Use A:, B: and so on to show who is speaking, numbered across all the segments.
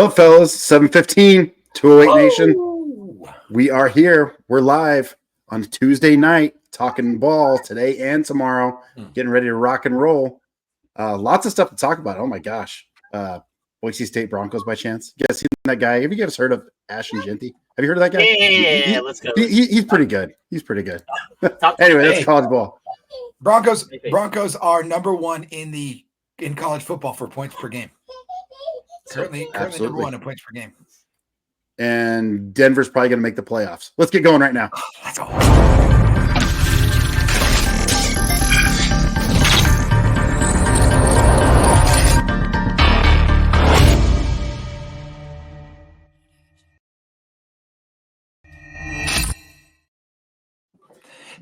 A: up, fellas? 7:15, 208 Nation.
B: Woo!
A: We are here. We're live on Tuesday night, talking ball today and tomorrow, getting ready to rock and roll. Lots of stuff to talk about. Oh my gosh. Boise State Broncos by chance. You guys seen that guy? Have you guys heard of Ashton Genty? Have you heard of that guy?
C: Yeah, let's go.
A: He's pretty good. He's pretty good. Anyway, that's college ball.
B: Broncos are number one in college football for points per game. Currently number one in points per game.
A: And Denver's probably going to make the playoffs. Let's get going right now.
B: Let's go.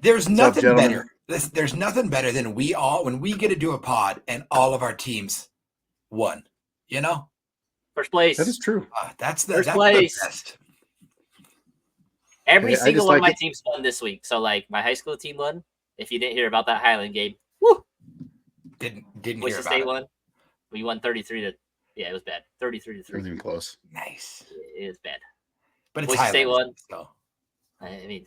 B: There's nothing better. There's nothing better than when we get to do a pod and all of our teams won. You know,
C: first place.
A: That is true.
B: That's
C: first
B: the
C: place.
B: best.
C: Every single one of my teams won this week. So, like, my high school team won. If you didn't hear about that Highland game, woo!
B: Didn't
C: Boise
B: hear about
C: State
B: it.
C: won. We won 33 to. Yeah, it was bad. 33 to
A: It
C: 3.
A: wasn't even close.
B: Nice,
C: It was bad.
B: but it's
C: Boise State
B: Highlands,
C: won.
B: so.
C: I mean,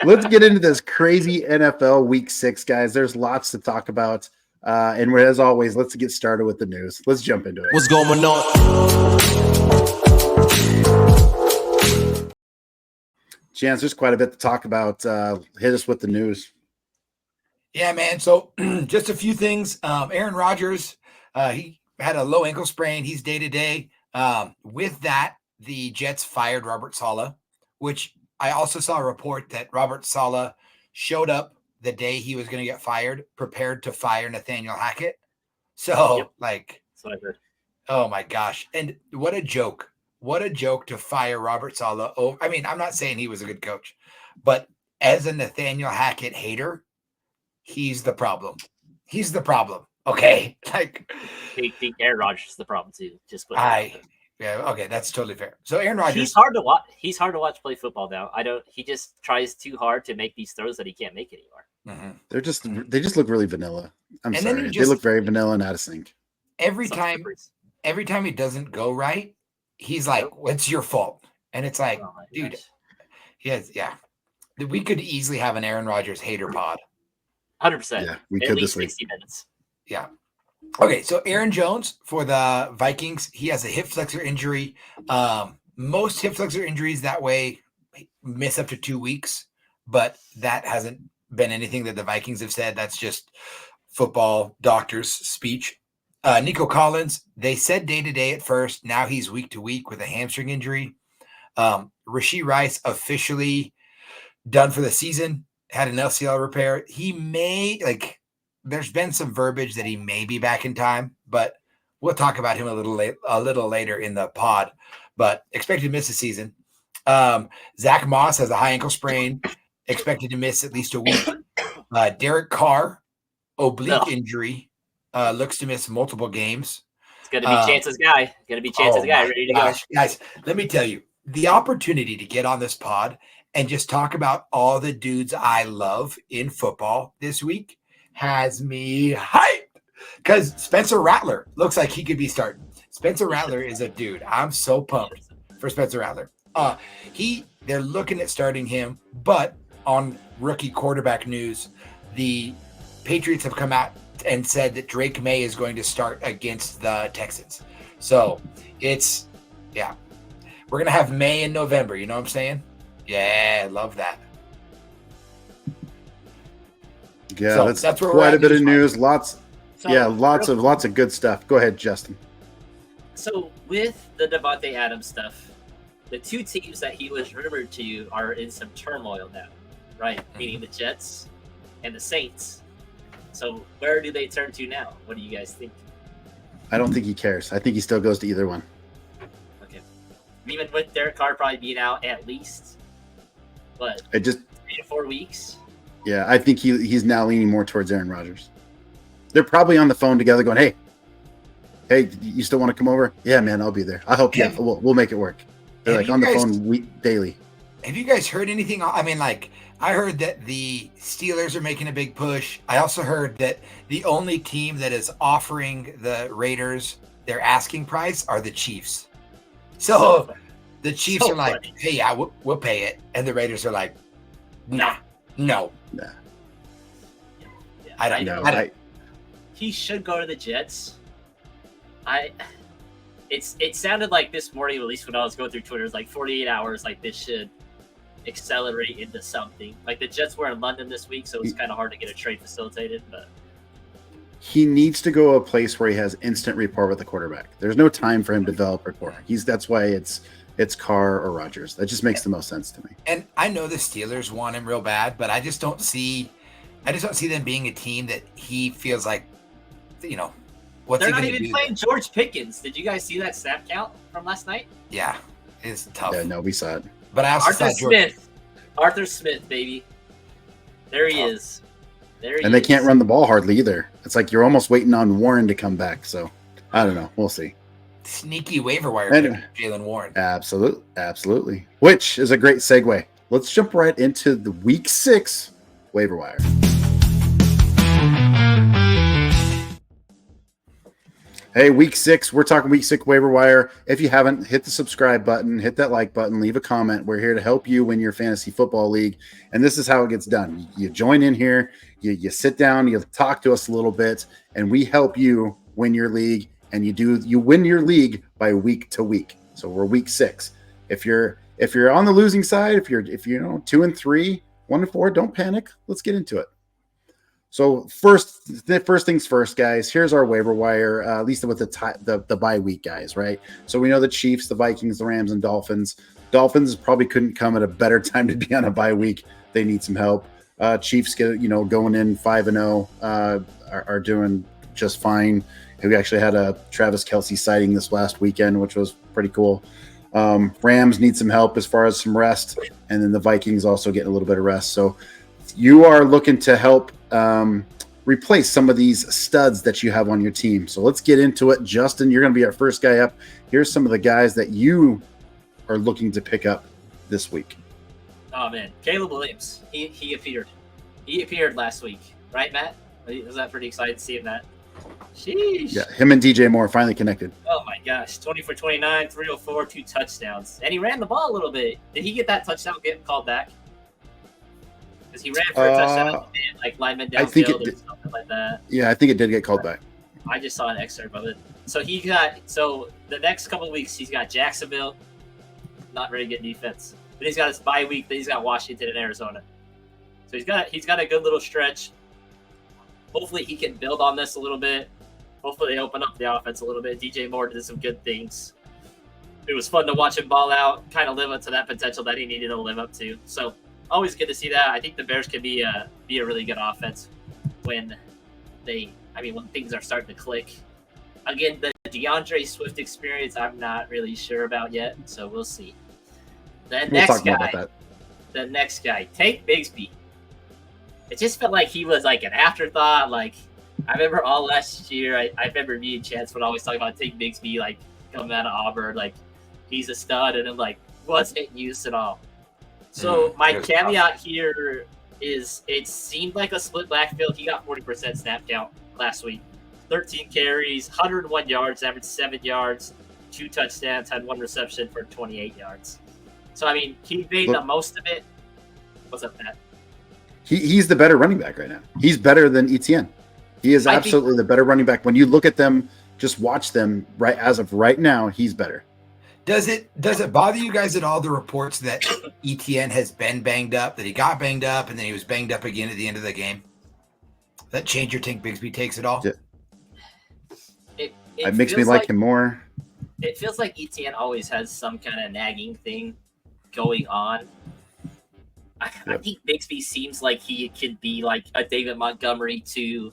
A: Let's get into this crazy NFL Week 6, guys. There's lots to talk about. And as always, let's get started with the news. Let's jump into it.
D: What's going on?
A: Chance, there's quite a bit to talk about. Hit us with the news.
B: Yeah, man. So just a few things. Aaron Rodgers, he had a low ankle sprain. He's day to day. With that, the Jets fired Robert Saleh, which I also saw a report that Robert Saleh showed up the day he was going to get fired, prepared to fire Nathaniel Hackett. So,
C: that's what I heard.
B: Oh my gosh. And what a joke. What a joke to fire Robert Saleh. Oh, I mean, I'm not saying he was a good coach, but as a Nathaniel Hackett hater, he's the problem. He's the problem. Okay. Like,
C: I think Aaron Rodgers is the problem too. Just put
B: yeah, okay, that's totally fair. So Aaron Rodgers,
C: he's hard to watch. He's hard to watch play football now. He just tries too hard to make these throws that he can't make anymore.
B: Mm-hmm.
A: They just look really vanilla. I'm
B: And
A: sorry. They look very vanilla and out of sync.
B: every time he doesn't go right, he's like, "What's your fault?" And it's like,
C: Oh my
B: dude,
C: gosh.
B: we could easily have an Aaron Rodgers hater pod.
C: 100%.
A: Yeah, we
C: At
A: could
C: least
A: this week.
C: 60 minutes.
B: Yeah. Okay, so Aaron Jones for the Vikings, he has a hip flexor injury. Most hip flexor injuries that way miss up to 2 weeks, but that hasn't been anything that the Vikings have said. That's just football doctors' speech. Nico Collins, they said day-to-day at first. Now he's week-to-week with a hamstring injury. Rashee Rice officially done for the season, had an LCL repair. He may, there's been some verbiage that he may be back in time, but we'll talk about him a little later in the pod. But expected to miss the season. Zach Moss has a high ankle sprain, expected to miss at least a week. Derek Carr, oblique injury, looks to miss multiple games.
C: It's going to be Chance's guy. Ready to go.
B: Guys, let me tell you, the opportunity to get on this pod and just talk about all the dudes I love in football this week has me hyped, because Spencer Rattler looks like he could be starting. Spencer Rattler is a dude. I'm so pumped for Spencer Rattler. They're looking at starting him, but on rookie quarterback news, the Patriots have come out and said that Drake May is going to start against the Texans. So we're going to have May in November. You know what I'm saying? Yeah, love that.
A: Yeah,
B: So
A: that's
B: that's where we're
A: quite
B: at
A: a bit of
B: news-wise.
A: news. Lots of good stuff. Go ahead, Justin.
C: So with the Devontae Adams stuff, the two teams that he was rumored to are in some turmoil now, right? Meaning the Jets and the Saints. So where do they turn to now? What do you guys think?
A: I don't think he cares. I think he still goes to either one.
C: Okay. Even with Derek Carr probably being out at least, what, 3 to 4 weeks?
A: Yeah, I think he's now leaning more towards Aaron Rodgers. They're probably on the phone together going, hey, you still want to come over? Yeah, man, I'll be there. I'll help you out. We'll make it work. They're
B: Have
A: like
B: you
A: on the
B: guys-
A: phone daily.
B: Have you guys heard anything? I mean, like, I heard that the Steelers are making a big push. I also heard that the only team that is offering the Raiders their asking price are the Chiefs. So the Chiefs
C: So
B: are like,
C: funny.
B: hey, yeah, we'll pay it. And the Raiders are like, no.
A: Nah.
B: I don't
A: No,
B: know.
C: He should go to the Jets. It sounded like this morning, at least when I was going through Twitter, it's like 48 hours, like this should accelerate into something. Like the Jets were in London this week, so it's kind of hard to get a trade facilitated. But
A: he needs to go a place where he has instant rapport with the quarterback. There's no time for him to develop rapport. That's why it's Carr or Rodgers. That just makes the most sense to me.
B: And I know the Steelers want him real bad, but I just don't see them being a team that he feels like, what's
C: they're
B: he
C: not
B: going to
C: even
B: do?
C: playing George Pickens. Did you guys see that snap count from last night?
B: Yeah, it's tough.
A: Yeah, no, we saw it.
B: But I also
C: Arthur Smith, baby. There he is.
A: And they can't run the ball hardly either. It's like you're almost waiting on Warren to come back. So I don't know. We'll see.
B: Sneaky waiver wire
A: Anyway.
B: pick, Jalen Warren.
A: Absolutely. Which is a great segue. Let's jump right into the Week 6 waiver wire. Hey, Week 6. We're talking Week 6 waiver wire. If you haven't, hit the subscribe button, hit that like button, leave a comment. We're here to help you win your fantasy football league. And this is how it gets done. You join in here, you sit down, you talk to us a little bit, and we help you win your league. And you win your league by week to week. So we're Week 6. If you're on the losing side, if you're 2-3, 1-4, don't panic. Let's get into it. So first things first, guys. Here's our waiver wire, at least with the bye week guys, right? So we know the Chiefs, the Vikings, the Rams, and Dolphins. Dolphins probably couldn't come at a better time to be on a bye week. They need some help. Chiefs going in 5-0 are doing just fine. We actually had a Travis Kelce sighting this last weekend, which was pretty cool. Rams need some help as far as some rest, and then the Vikings also getting a little bit of rest. So you are looking to help replace some of these studs that you have on your team. So let's get into it. Justin, you're going to be our first guy up. Here's some of the guys that you are looking to pick up this week.
C: Oh man, Caleb Williams. He appeared. He appeared last week, right, Matt? Was that pretty excited to see him, Matt? Sheesh.
A: Yeah, him and DJ Moore finally connected.
C: Oh my gosh, 20 for 29, 304, 2 touchdowns, and he ran the ball a little bit. Did he get that touchdown get called back? Because he ran for a touchdown, like lineman downfield or something like that.
A: Yeah, I think it did get called back.
C: I just saw an excerpt of it. So the next couple of weeks he's got Jacksonville, not very good defense. Then he's got his bye week. Then he's got Washington and Arizona. So he's got a good little stretch. Hopefully he can build on this a little bit. Hopefully they open up the offense a little bit. DJ Moore did some good things. It was fun to watch him ball out, kind of live up to that potential that he needed to live up to. So always good to see that. I think the Bears can be a really good offense when things are starting to click. Again, the DeAndre Swift experience, I'm not really sure about yet. So we'll see. The next guy, Tank Bigsby. It just felt like he was like an afterthought. Like I remember all last year, I remember me and Chance would always talk about Tank Bigsby, like coming out of Auburn, like he's a stud, and I'm like, wasn't used at all. So my caveat here is it seemed like a split backfield. He got 40% snap count last week, 13 carries, 101 yards, averaged 7 yards, 2 touchdowns, had 1 reception for 28 yards. So he made the most of it. What's up, Matt?
A: He's the better running back right now. He's better than Etienne. He is absolutely the better running back. When you look at them, just watch them right as of right now, he's better.
B: Does it bother you guys at all, the reports that Etienne has been banged up, that he got banged up, and then he was banged up again at the end of the game? That change your Tank Bigsby takes at all?
A: Yeah. It makes me like him more.
C: It feels like Etienne always has some kind of nagging thing going on. I think Bigsby seems like he could be like a David Montgomery to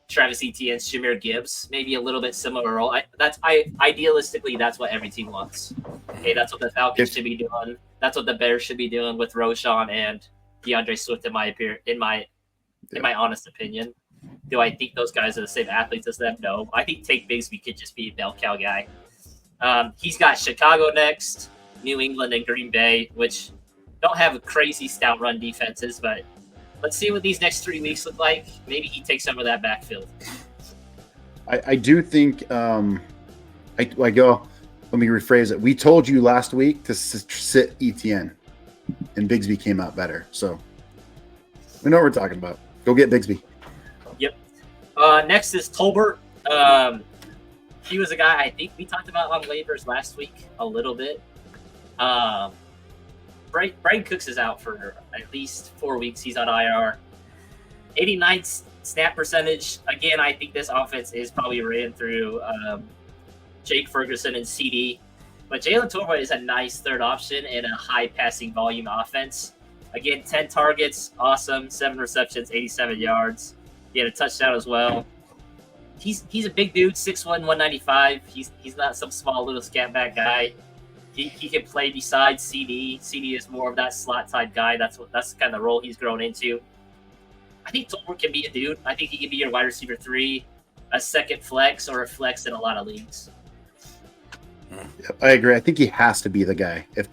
C: Travis Etienne's Jahmyr Gibbs, maybe a little bit similar role. Idealistically, that's what every team wants. Okay, that's what the Falcons should be doing. That's what the Bears should be doing with Roshan and DeAndre Swift. In my honest opinion, do I think those guys are the same athletes as them? No, I think Tank Bigsby could just be a bell cow guy. He's got Chicago next. New England and Green Bay, which don't have crazy stout run defenses, but let's see what these next 3 weeks look like. Maybe he takes some of that backfield.
A: I do think let me rephrase it. We told you last week to sit ETN, and Bigsby came out better. So we know what we're talking about. Go get Bigsby.
C: Yep. Next is Tolbert. He was a guy I think we talked about on waivers last week a little bit. Brian Cooks is out for at least 4 weeks. He's on IR. 89 snap percentage. Again, I think this offense is probably ran through Jake Ferguson and CD. But Jalen Tolbert is a nice third option in a high passing volume offense. Again, 10 targets, awesome. 7 receptions, 87 yards. He had a touchdown as well. He's a big dude, 6'1", 195. He's not some small little scat back guy. He can play beside CD. CD is more of that slot type guy. That's kind of the role he's grown into. I think Tolbert can be a dude. I think he can be your wide receiver 3, a second flex, or a flex in a lot of leagues.
A: Yep, I agree. I think he has to be the guy. If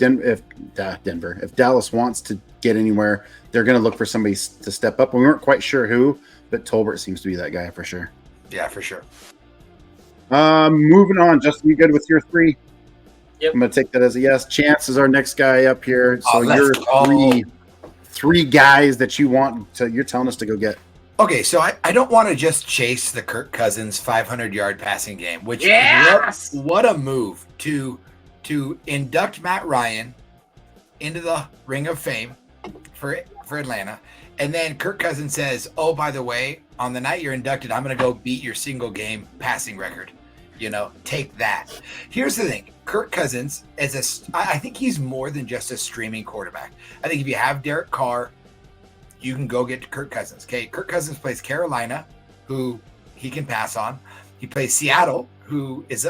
A: Dallas wants to get anywhere, they're going to look for somebody to step up. We weren't quite sure who, but Tolbert seems to be that guy for sure.
B: Yeah, for sure.
A: Moving on. Justin, you good with your 3?
C: Yep.
A: I'm going to take that as a yes. Chance is our next guy up here. So
B: let's
A: you're three guys that you're telling us to go get.
B: Okay, so I don't want to just chase the Kirk Cousins 500-yard passing game, which what a move to induct Matt Ryan into the Ring of Fame for Atlanta. And then Kirk Cousins says, oh, by the way, on the night you're inducted, I'm going to go beat your single game passing record. Take that. Here's the thing. Kirk Cousins I think he's more than just a streaming quarterback. I think if you have Derek Carr, you can go get Kirk Cousins. Okay. Kirk Cousins plays Carolina, who he can pass on. He plays Seattle, who is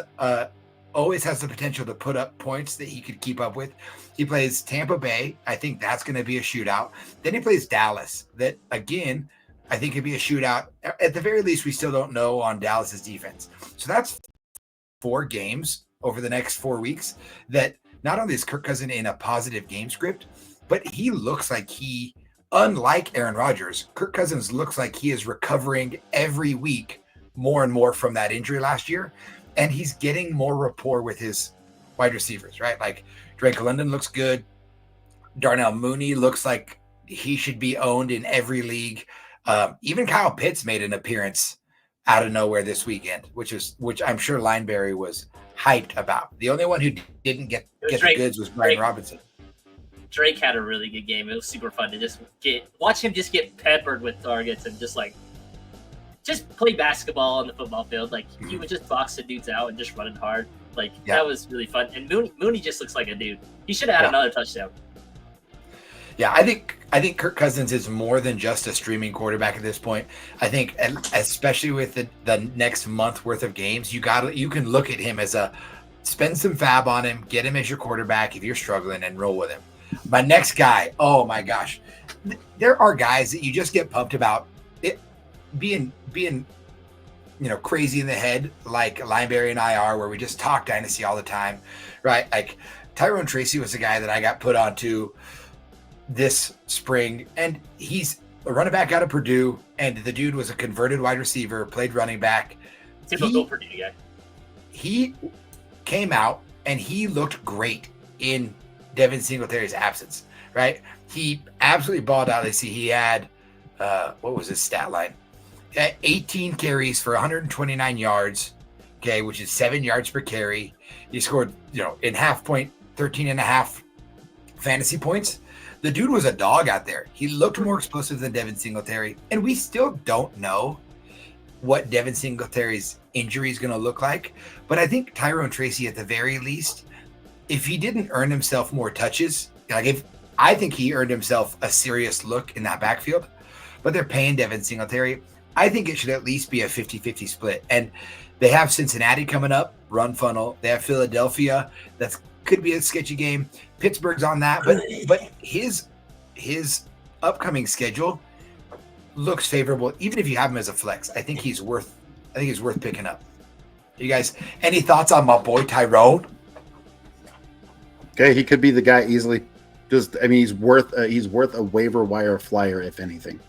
B: always has the potential to put up points that he could keep up with. He plays Tampa Bay. I think that's going to be a shootout. Then he plays Dallas. That, again, I think could be a shootout. At the very least, we still don't know on Dallas's defense. So that's 4 games over the next 4 weeks that not only is Kirk Cousins in a positive game script, but he looks like unlike Aaron Rodgers, Kirk Cousins looks like he is recovering every week more and more from that injury last year. And he's getting more rapport with his wide receivers, right? Like Drake London looks good. Darnell Mooney looks like he should be owned in every league. Even Kyle Pitts made an appearance out of nowhere this weekend, which I'm sure Lineberry was hyped about. The only one who didn't get the goods was Brian Robinson.
C: Drake had a really good game. It was super fun to watch him just get peppered with targets and just play basketball on the football field. Like he would just box the dudes out and just running hard. That was really fun. And Mooney just looks like a dude. He should have had another touchdown. Yeah,
B: I think Kirk Cousins is more than just a streaming quarterback at this point. I think, especially with the next month worth of games, you can look at him as spend some fab on him, get him as your quarterback if you're struggling, and roll with him. My next guy, oh my gosh, there are guys that you just get pumped about it being crazy in the head, like Lineberry and I are, where we just talk dynasty all the time, right? Like Tyrone Tracy was a guy that I got put onto this spring, and he's a running back out of Purdue, and the dude was a converted wide receiver, played running back.
C: Typical Purdue guy. He
B: came out and he looked great in Devin Singletary's absence, right? He absolutely balled out. Let's see, he had what was his stat line? 18 carries for 129 yards, okay, which is 7 yards per carry. He scored, in half point, 13.5 fantasy points. The dude was a dog out there. He looked more explosive than Devin Singletary, and we still don't know what Devin Singletary's injury is going to look like. But I think Tyrone Tracy, at the very least, if he didn't earn himself more touches, I think he earned himself a serious look in that backfield, but they're paying Devin Singletary. I think it should at least be a 50-50 split. And they have Cincinnati coming up, run funnel. They have Philadelphia. That could be a sketchy game. Pittsburgh's on that, but his upcoming schedule looks favorable. Even if you have him as a flex, I think he's worth picking up. You guys, any thoughts on my boy Tyrone?
A: Okay, he could be the guy easily. He's worth a waiver wire flyer if anything.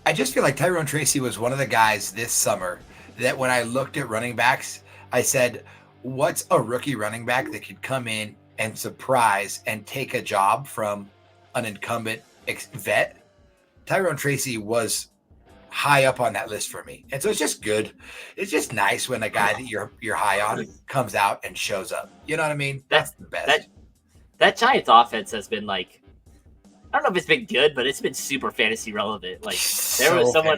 B: I just feel like Tyrone Tracy was one of the guys this summer that when I looked at running backs, I said, what's a rookie running back that could come in and surprise and take a job from an incumbent vet? Tyrone Tracy was high up on that list for me. And so it's just good. It's just nice when a guy that you're high on comes out and shows up. You know what I mean? That's the best.
C: That Giants offense has been like, I don't know if it's been good, but it's been super fantasy relevant. Like there was someone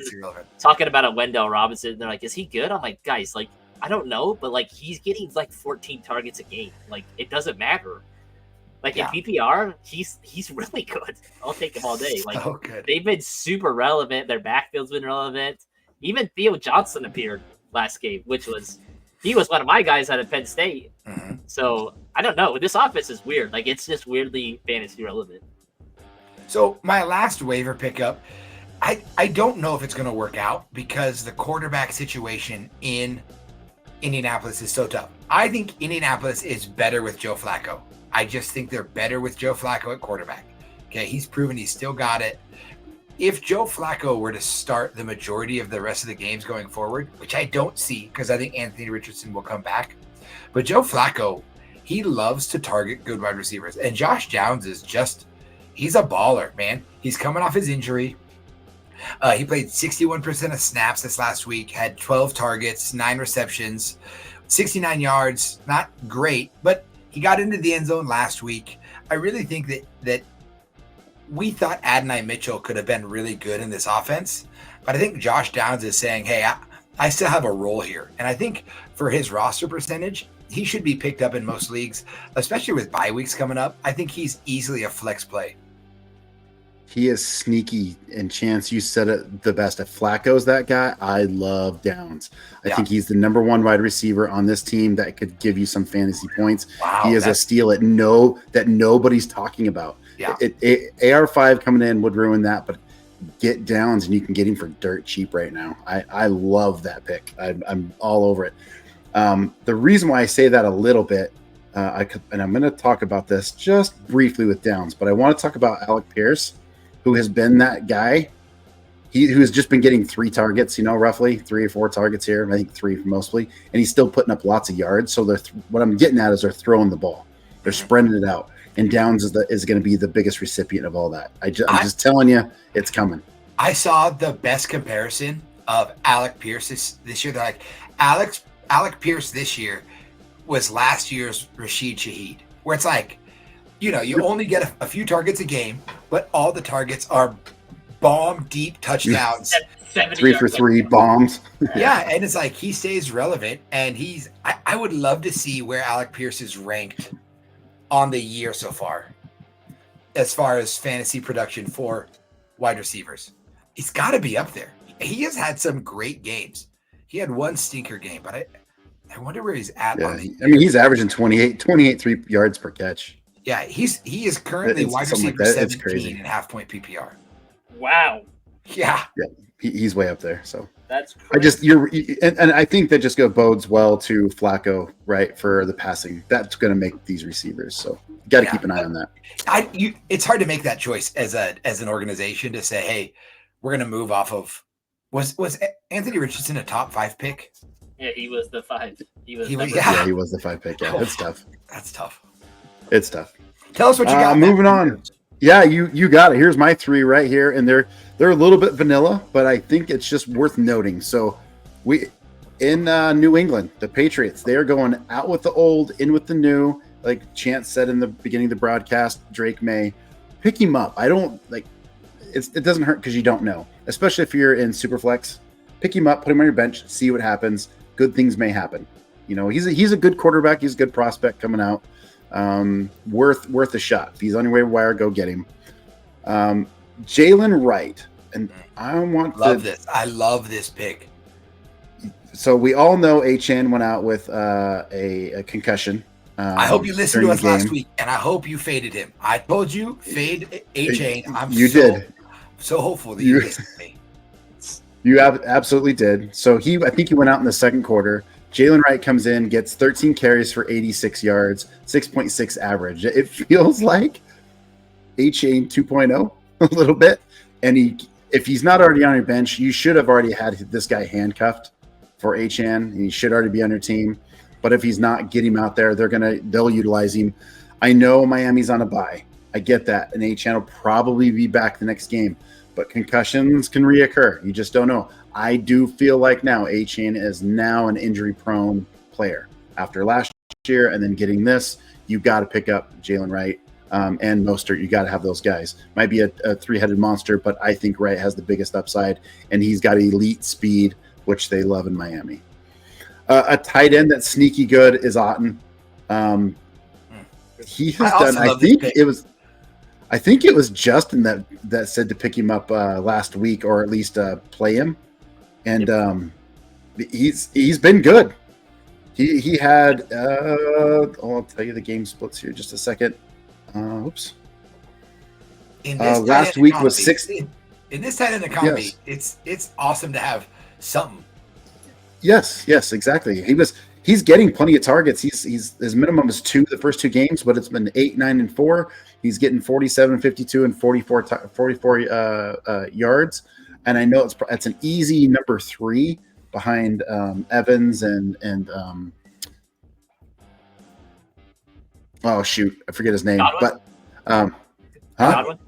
C: talking about a Wendell Robinson. They're like, is he good? I'm like, guys, like, I don't know, but like he's getting like 14 targets a game. Like it doesn't matter. Like in PPR, he's really good. I'll take him all day. Like they've been super relevant. Their backfield's been relevant. Even Theo Johnson appeared last game, he was one of my guys out of Penn State. Mm-hmm. So I don't know. This offense is weird. Like it's just weirdly fantasy relevant.
B: So my last waiver pickup, I don't know if it's going to work out because the quarterback situation in Indianapolis is so tough. I think Indianapolis is better with Joe Flacco. I just think they're better with Joe Flacco at quarterback. Okay, he's proven he's still got it. If Joe Flacco were to start the majority of the rest of the games going forward, which I don't see because I think Anthony Richardson will come back, but Joe Flacco, he loves to target good wide receivers. And Josh Downs is he's a baller, man. He's coming off his injury. He played 61% of snaps this last week, had 12 targets, 9 receptions, 69 yards. Not great, but he got into the end zone last week. I really think that we thought Adonai Mitchell could have been really good in this offense, but I think Josh Downs is saying, hey, I still have a role here. And I think for his roster percentage, he should be picked up in most leagues, especially with bye weeks coming up. I think he's easily a flex play.
A: He is sneaky, and Chance, you said it the best. If Flacco's that guy, I love Downs. I think he's the number one wide receiver on this team that could give you some fantasy points.
B: Wow,
A: he is a steal that nobody's talking about.
B: Yeah.
A: AR5 coming in would ruin that, but get Downs and you can get him for dirt cheap right now. I love that pick. I'm all over it. The reason why I say that a little bit, and I'm going to talk about this just briefly with Downs, but I want to talk about Alec Pierce, who has been that guy. Who has just been getting 3 targets, roughly 3 or 4 targets here. I think 3 mostly, and he's still putting up lots of yards. So what I'm getting at is they're throwing the ball, they're spreading it out, and Downs is going to be the biggest recipient of all that. I'm just telling you, it's coming.
B: I saw the best comparison of Alec Pierce this year. They're like, Alec Pierce this year was last year's Rashid Shaheed, where it's like, you only get a few targets a game, but all the targets are bomb deep touchdowns.
A: 3 for 3 bombs.
B: Yeah, and it's like he stays relevant, and I would love to see where Alec Pierce is ranked on the year so far as fantasy production for wide receivers. He's got to be up there. He has had some great games. He had one stinker game, but I wonder where he's at.
A: Yeah, he's averaging 28 3 yards per catch.
B: Yeah, he is currently wide receiver 17 in half-point PPR.
C: Wow.
B: Yeah.
A: He's way up there. So
C: that's crazy.
A: And I think that just bodes well to Flacco, right, for the passing. That's going to make these receivers. So you got to keep an eye on that.
B: It's hard to make that choice as an organization to say, hey, we're going to move off of. Was Anthony Richardson a top 5 pick?
C: Yeah, he was the 5. He was
A: the 5 pick. Yeah, it's tough.
B: That's tough.
A: It's tough.
B: Tell us what you got.
A: Moving on. Yeah, you got it. Here's my 3 right here, and they're a little bit vanilla, but I think it's just worth noting. So we in New England, the Patriots, they are going out with the old, in with the new. Like Chance said in the beginning of the broadcast, Drake May, pick him up. I don't like it doesn't hurt because you don't know, especially if you're in Superflex. Pick him up, put him on your bench, see what happens. Good things may happen. He's a good quarterback. He's a good prospect coming out. Worth a shot. If he's on your waiver wire, go get him. Jalen Wright, and I
B: love this pick.
A: So we all know HN went out with a concussion.
B: I hope you listened to us last week, and I hope you faded him. I told you fade HN.
A: Did.
B: So hopeful that you listened to me.
A: You absolutely did. So I think he went out in the second quarter. Jalen Wright comes in, gets 13 carries for 86 yards, 6.6 average. It feels like A-Chain 2.0 a little bit. And if he's not already on your bench, you should have already had this guy handcuffed for H-Chan. He should already be on your team. But if he's not, get him out there. They'll utilize him. I know Miami's on a bye. I get that. And H-Chan will probably be back the next game. But concussions can reoccur. You just don't know. I do feel like now H-Chan is now an injury-prone player. After last year and then getting this, you got to pick up Jalen Wright and Mostert. You got to have those guys. Might be a three-headed monster, but I think Wright has the biggest upside, and he's got elite speed, which they love in Miami. A tight end that's sneaky good is Otten. He has done. I think it was Justin that said to pick him up last week, or at least play him, and he's been good. He had. I'll tell you the game splits here just a second. Oops. Last week economy, was 60.
B: In this tight end economy, yes. It's awesome to have something.
A: Yes, exactly. He's getting plenty of targets. His minimum is 2 the first 2 games, but it's been 8, 9, and 4. He's getting 47, 52, and 44 yards. And I know it's an easy number 3 behind Evans and oh shoot, I forget his name.
C: Godwin?
A: But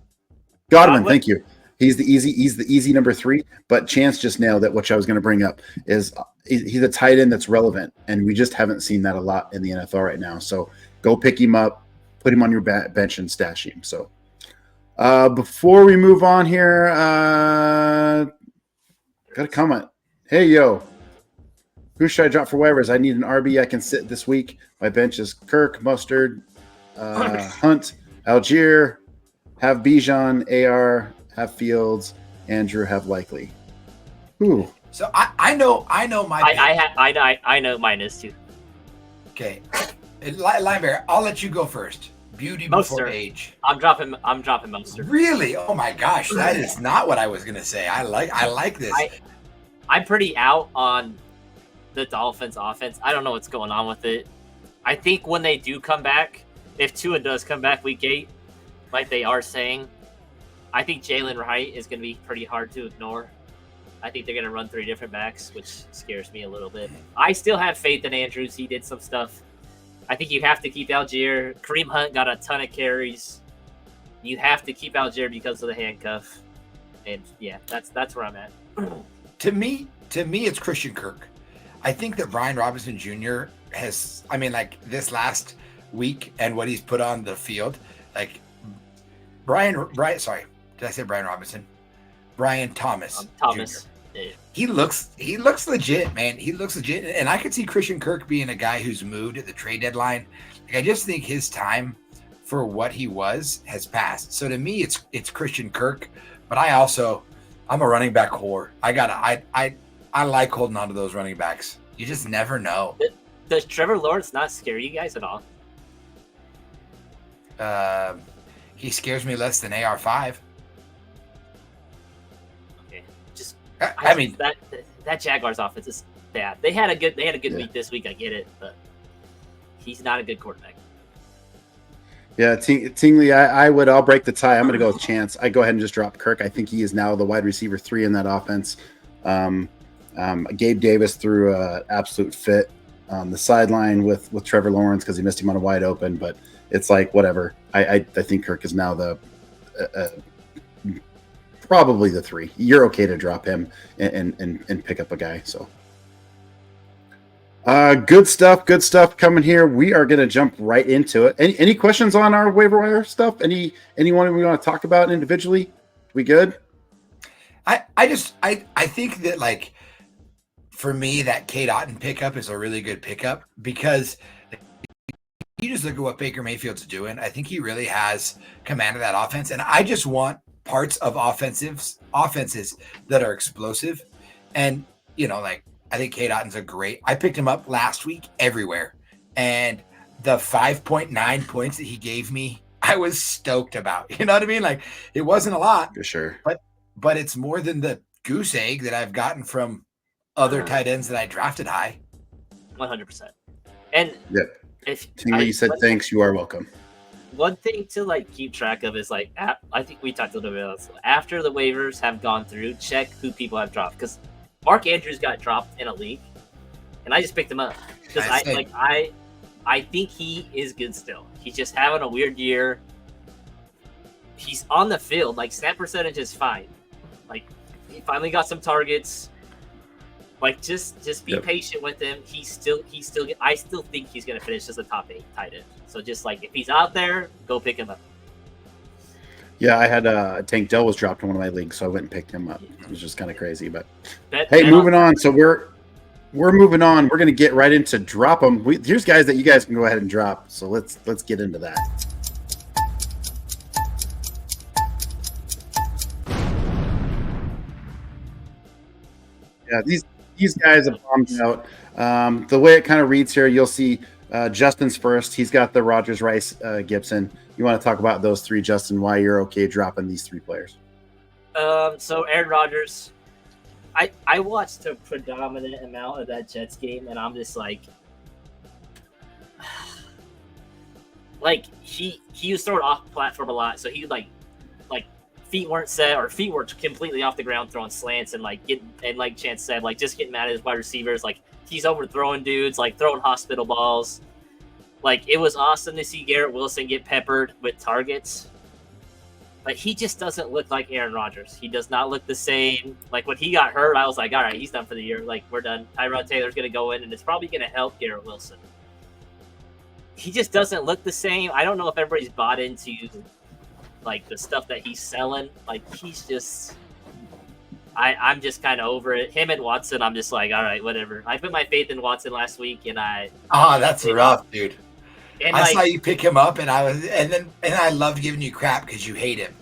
A: Godwin, thank you. He's the easy number 3, but Chance just nailed it, which I was going to bring up, is he's a tight end that's relevant, and we just haven't seen that a lot in the NFL right now. So go pick him up, put him on your bench, and stash him. So before we move on here, got a comment. Hey, yo, who should I drop for waivers? I need an RB I can sit this week. My bench is Kirk, Mustard, Hunt, Algier, have Bijan, AR, have Fields, Andrew, have Likely. Ooh.
B: So I know my.
C: I know mine is too.
B: Okay, Linebearer, I'll let you go first. Beauty before age.
C: I'm dropping Mostert.
B: Really? Oh my gosh, that is not what I was gonna say. I like this.
C: I'm pretty out on the Dolphins offense. I don't know what's going on with it. I think when they do come back, if Tua does come back week 8, like they are saying, I think Jalen Wright is going to be pretty hard to ignore. I think they're going to run 3 different backs, which scares me a little bit. I still have faith in Andrews. He did some stuff. I think you have to keep Algier. Kareem Hunt got a ton of carries. You have to keep Algier because of the handcuff. And yeah, that's where I'm at.
B: To me, it's Christian Kirk. I think that Brian Robinson Jr. has, this last week and what he's put on the field, Brian, sorry, did I say Brian Robinson? Brian Thomas.
C: Thomas.
B: Jr. He looks legit, man. He looks legit, and I could see Christian Kirk being a guy who's moved at the trade deadline. I just think his time for what he was has passed. So to me, it's Christian Kirk, but I'm a running back whore. I like holding on to those running backs. You just never know.
C: Does Trevor Lawrence not scare you guys at all?
B: He scares me less than AR5.
C: Okay, just that Jaguars offense is bad. They had a good week this week. I get it, but he's not a good quarterback.
A: Yeah, Tingley, I'll break the tie. I'm going to go with Chance. I go ahead and just drop Kirk. I think he is now the wide receiver 3 in that offense. Gabe Davis threw an absolute fit on the sideline with Trevor Lawrence because he missed him on a wide open, but it's like whatever. I think Kirk is now the probably the 3. You're okay to drop him and pick up a guy. So good stuff coming here. We are going to jump right into it. Any questions on our waiver wire stuff? Anyone we want to talk about individually? We good?
B: I think that for me, that Cade Otton pickup is a really good pickup because you just look at what Baker Mayfield's doing. I think he really has command of that offense. And I just want parts of offenses that are explosive. And, I think Cade Otton's I picked him up last week everywhere. And the 5.9 points that he gave me, I was stoked about. You know what I mean? It wasn't a lot.
A: For sure.
B: But it's more than the goose egg that I've gotten from other tight ends that I drafted high.
C: 100%. And
A: Yep.
C: if
A: Tingley, you said thanks. You are welcome.
C: one thing to like keep track of is like I think we talked a little bit about this. After the waivers have gone through, check who people have dropped because Mark Andrews got dropped in a league, and I just picked him up because I think he is good still. He's just having a weird year. He's on the field, like snap percentage is fine. Like he finally got some targets. Like just be patient with him. I still think he's gonna finish as a top 8 tight end. So just like if he's out there, go pick him up.
A: Yeah, I had Tank Dell was dropped in one of my leagues, so I went and picked him up. It was just kind of crazy, but moving on. So we're moving on. We're gonna get right into drop them. Here's guys that you guys can go ahead and drop. So let's get into that. Yeah, these guys have bombed out. The way it kind of reads here, you'll see Justin's first. He's got the Rodgers, Rice, Gibson. You want to talk about those three, Justin, why you're okay dropping these 3 players?
C: So Aaron Rodgers, I watched a predominant amount of that Jets game, and I'm just like he was thrown off platform a lot, so he like feet weren't set or feet were completely off the ground throwing slants and like Chance said, like just getting mad at his wide receivers, like he's overthrowing dudes, like throwing hospital balls. Like it was awesome to see Garrett Wilson get peppered with targets. But he just doesn't look like Aaron Rodgers. He does not look the same. Like when he got hurt, I was like, all right, he's done for the year. Like we're done. Tyrod Taylor's going to go in and it's probably going to help Garrett Wilson. He just doesn't look the same. I don't know if everybody's bought into like the stuff that he's selling. Like he's just, I'm just kind of over it. Him and Watson, I'm just like, all right, whatever. I put my faith in Watson last week, and
B: that's rough, dude.
C: And
B: I saw you pick him up, and I loved giving you crap because you hate him,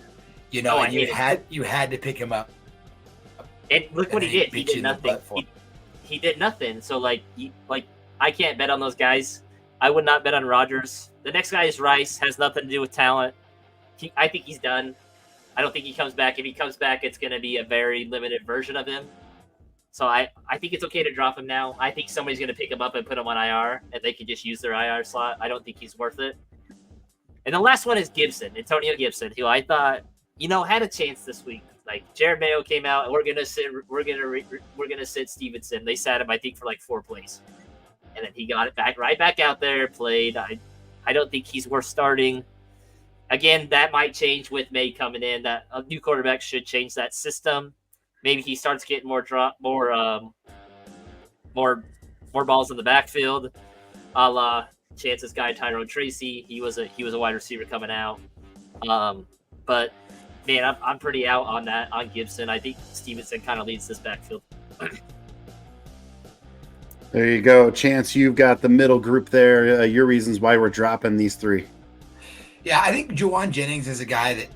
B: you know. And you had to pick him up.
C: And look what he did. He did nothing. He did nothing. So like I can't bet on those guys. I would not bet on Rodgers. The next guy is Rice. Has nothing to do with talent. I think he's done. I don't think he comes back. If he comes back, it's going to be a very limited version of him. So I think it's okay to drop him now. I think somebody's going to pick him up and put him on IR, and they can just use their IR slot. I don't think he's worth it. And the last one is Gibson, Antonio Gibson, who I thought, had a chance this week. Like Jared Mayo came out, and we're gonna sit Stevenson. They sat him, I think, for like 4 plays, and then he got it right back out there, played. I don't think he's worth starting. Again, that might change with May coming in. That a new quarterback should change that system. Maybe he starts getting more balls in the backfield, a la Chance's guy Tyrone Tracy. He was a wide receiver coming out. But man, I'm pretty out on that on Gibson. I think Stevenson kind of leads this backfield.
A: There you go, Chance. You've got the middle group there. Your reasons why we're dropping these 3.
B: Yeah, I think Juwan Jennings is a guy that,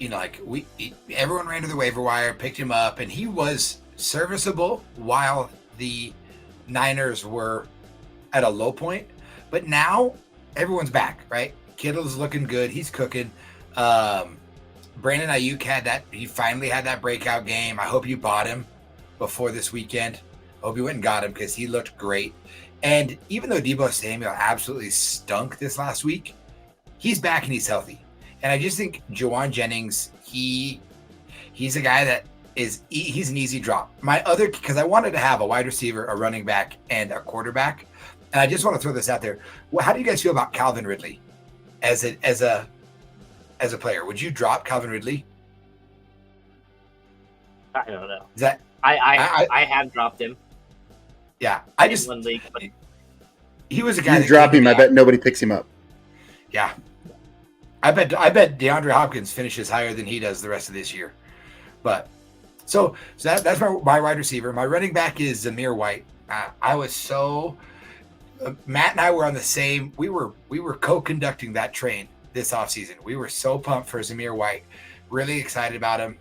B: everyone ran to the waiver wire, picked him up, and he was serviceable while the Niners were at a low point. But now everyone's back, right? Kittle's looking good. He's cooking. Brandon Ayuk he finally had that breakout game. I hope you bought him before this weekend. I hope you went and got him because he looked great. And even though Deebo Samuel absolutely stunk this last week, he's back and he's healthy. And I just think Juwan Jennings, he's a guy that he's an easy drop. Because I wanted to have a wide receiver, a running back, and a quarterback. And I just want to throw this out there. How do you guys feel about Calvin Ridley as a player? Would you drop Calvin Ridley?
C: I don't know.
B: Is that
C: I have dropped him.
B: Yeah,
C: one league, but
B: he was a guy.
A: You drop him, I bet nobody picks him up.
B: Yeah, I bet DeAndre Hopkins finishes higher than he does the rest of this year. But so that's my wide receiver. My running back is Zamir White. I was so Matt and I were on the same. We were co-conducting that train this offseason. We were so pumped for Zamir White. Really excited about him.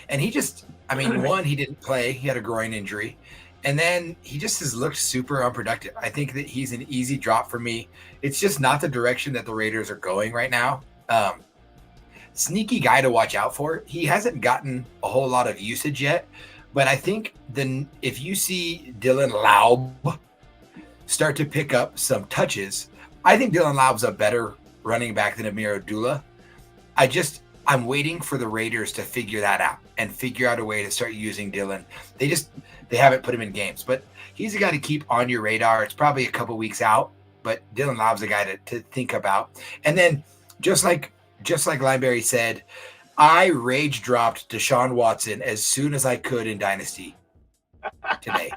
B: And he just, one, he didn't play. He had a groin injury. And then he just has looked super unproductive. I think that he's an easy drop for me. It's just not the direction that the Raiders are going right now. Sneaky guy to watch out for. He hasn't gotten a whole lot of usage yet. But I think if you see Dylan Laub start to pick up some touches. I think Dylan Laub's a better running back than Amir Abdullah. I'm waiting for the Raiders to figure that out and figure out a way to start using Dylan. They haven't put him in games, but he's a guy to keep on your radar. It's probably a couple weeks out, but Dylan Laub's a guy to think about. And then just like Lineberry said, I rage dropped Deshaun Watson as soon as I could in Dynasty today.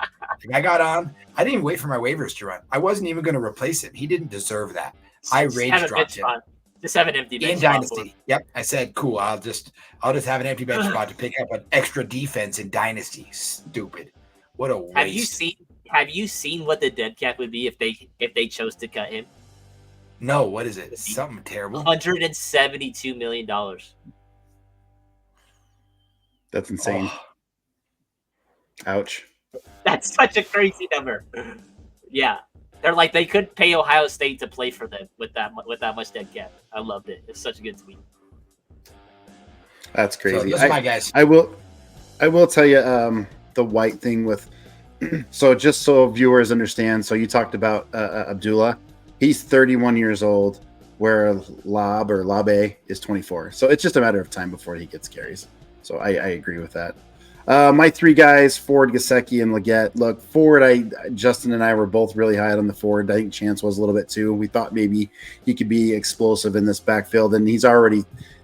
B: I got on. I didn't even wait for my waivers to run. I wasn't even going to replace him. He didn't deserve that. I rage dropped him.
C: Just have an empty bench
B: in Dynasty. Yep. I said, cool. I'll just have an empty bench spot to pick up an extra defense in Dynasty. Stupid. What a waste.
C: Have you seen what the dead cap would be if they chose to cut him?
B: No, what is it? Something terrible.
C: $172 million.
A: That's insane.
B: Oh.
A: Ouch.
C: That's such a crazy number. Yeah. They're like, they could pay Ohio State to play for them with that much dead cap. I loved it. It's such a good tweet.
A: That's crazy.
B: So those are my guys.
A: I will tell you the White thing with so just so viewers understand. So you talked about Abdullah. He's 31 years old, where Labe is 24. So it's just a matter of time before he gets carries. So I agree with that. My three guys, Ford, Gesicki, and Leggett. Look, Ford, Justin and I were both really high on the Ford. I think Chance was a little bit too. We thought maybe he could be explosive in this backfield, and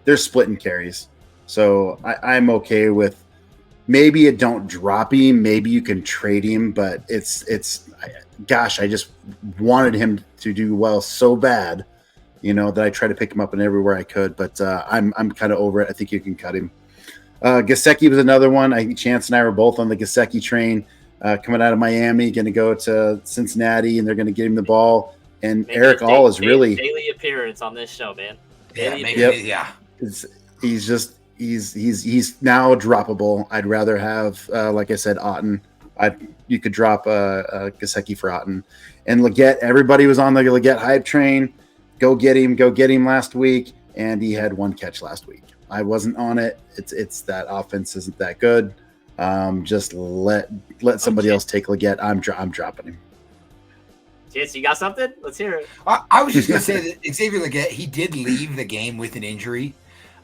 A: they're splitting carries. So I'm okay with maybe you don't drop him, maybe you can trade him, but gosh, I just wanted him to do well so bad, that I tried to pick him up in everywhere I could, but I'm kind of over it. I think you can cut him. Gesicki was another one. I think Chance and I were both on the Gesicki train coming out of Miami, going to go to Cincinnati, and they're going to get him the ball. And maybe Eric All is really
C: daily appearance on this show, man.
B: Yeah.
A: He's now droppable. I'd rather have, like I said, Otten. You could drop Gesicki for Otten. And Leggett, everybody was on the Leggett hype train. Go get him last week, and he had one catch last week. I wasn't on it. It's that offense isn't that good. Just let somebody else take Leggett. I'm dropping him.
C: Chance, you got something? Let's hear it.
B: I was just going to say that Xavier Leggett, he did leave the game with an injury,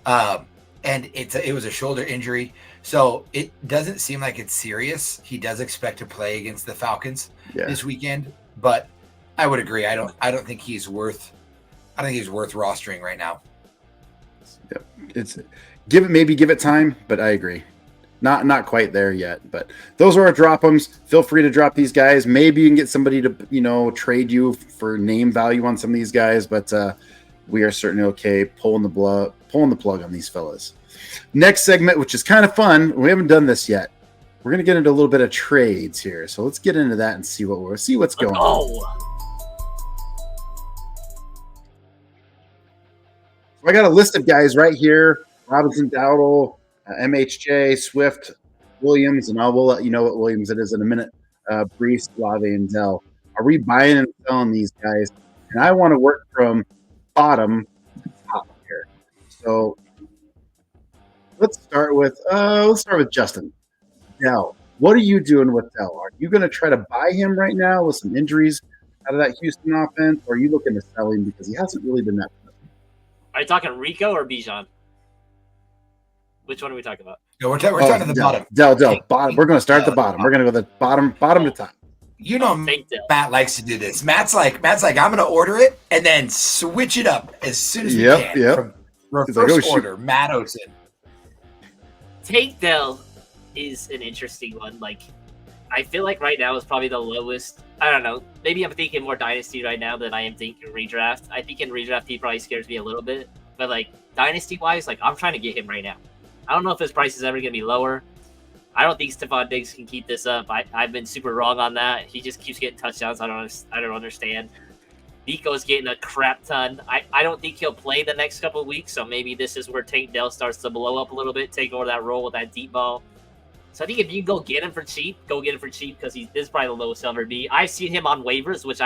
B: and it was a shoulder injury, so it doesn't seem like it's serious. He does expect to play against the Falcons this weekend, but I would agree. I don't think he's worth rostering right now.
A: Yep. Give it time, but I agree. Not quite there yet, but those are our drop-ems. Feel free to drop these guys. Maybe you can get somebody to, trade you for name value on some of these guys, but we are certainly okay pulling the plug on these fellas. Next segment, which is kind of fun. We haven't done this yet. We're going to get into a little bit of trades here. So let's get into that and see what's going on. I got a list of guys right here: Robinson, Dowdle, MHJ, Swift, Williams, and I will let you know what Williams it is in a minute. Brees, Lave, and Dell. Are we buying and selling these guys? And I want to work from bottom to top here. So let's start with Justin. Dell, what are you doing with Dell? Are you going to try to buy him right now with some injuries out of that Houston offense, or are you looking to sell him because he hasn't really been that good?
C: Are you talking Rico or Bijan? Which one are we talking about?
B: No, we're talking to the bottom.
A: Dell, bottom. We're going to start at the bottom. We're going to go the bottom to top.
B: Matt likes to do this. Matt's like, I'm going to order it and then switch it up as soon as we can.
A: Yep.
B: From reverse order, Matt Osen.
C: Tank Dell is an interesting one. Like, I feel like right now is probably the lowest. I don't know. Maybe I'm thinking more Dynasty right now than I am thinking Redraft. I think in Redraft he probably scares me a little bit. But, like, Dynasty-wise, like, I'm trying to get him right now. I don't know if his price is ever going to be lower. I don't think Stephon Diggs can keep this up. I've been super wrong on that. He just keeps getting touchdowns. I don't understand. Nico's getting a crap ton. I don't think he'll play the next couple of weeks, so maybe this is where Tank Dell starts to blow up a little bit, take over that role with that deep ball. So I think if you go get him for cheap, because this is probably the lowest ever be. I've seen him on waivers, which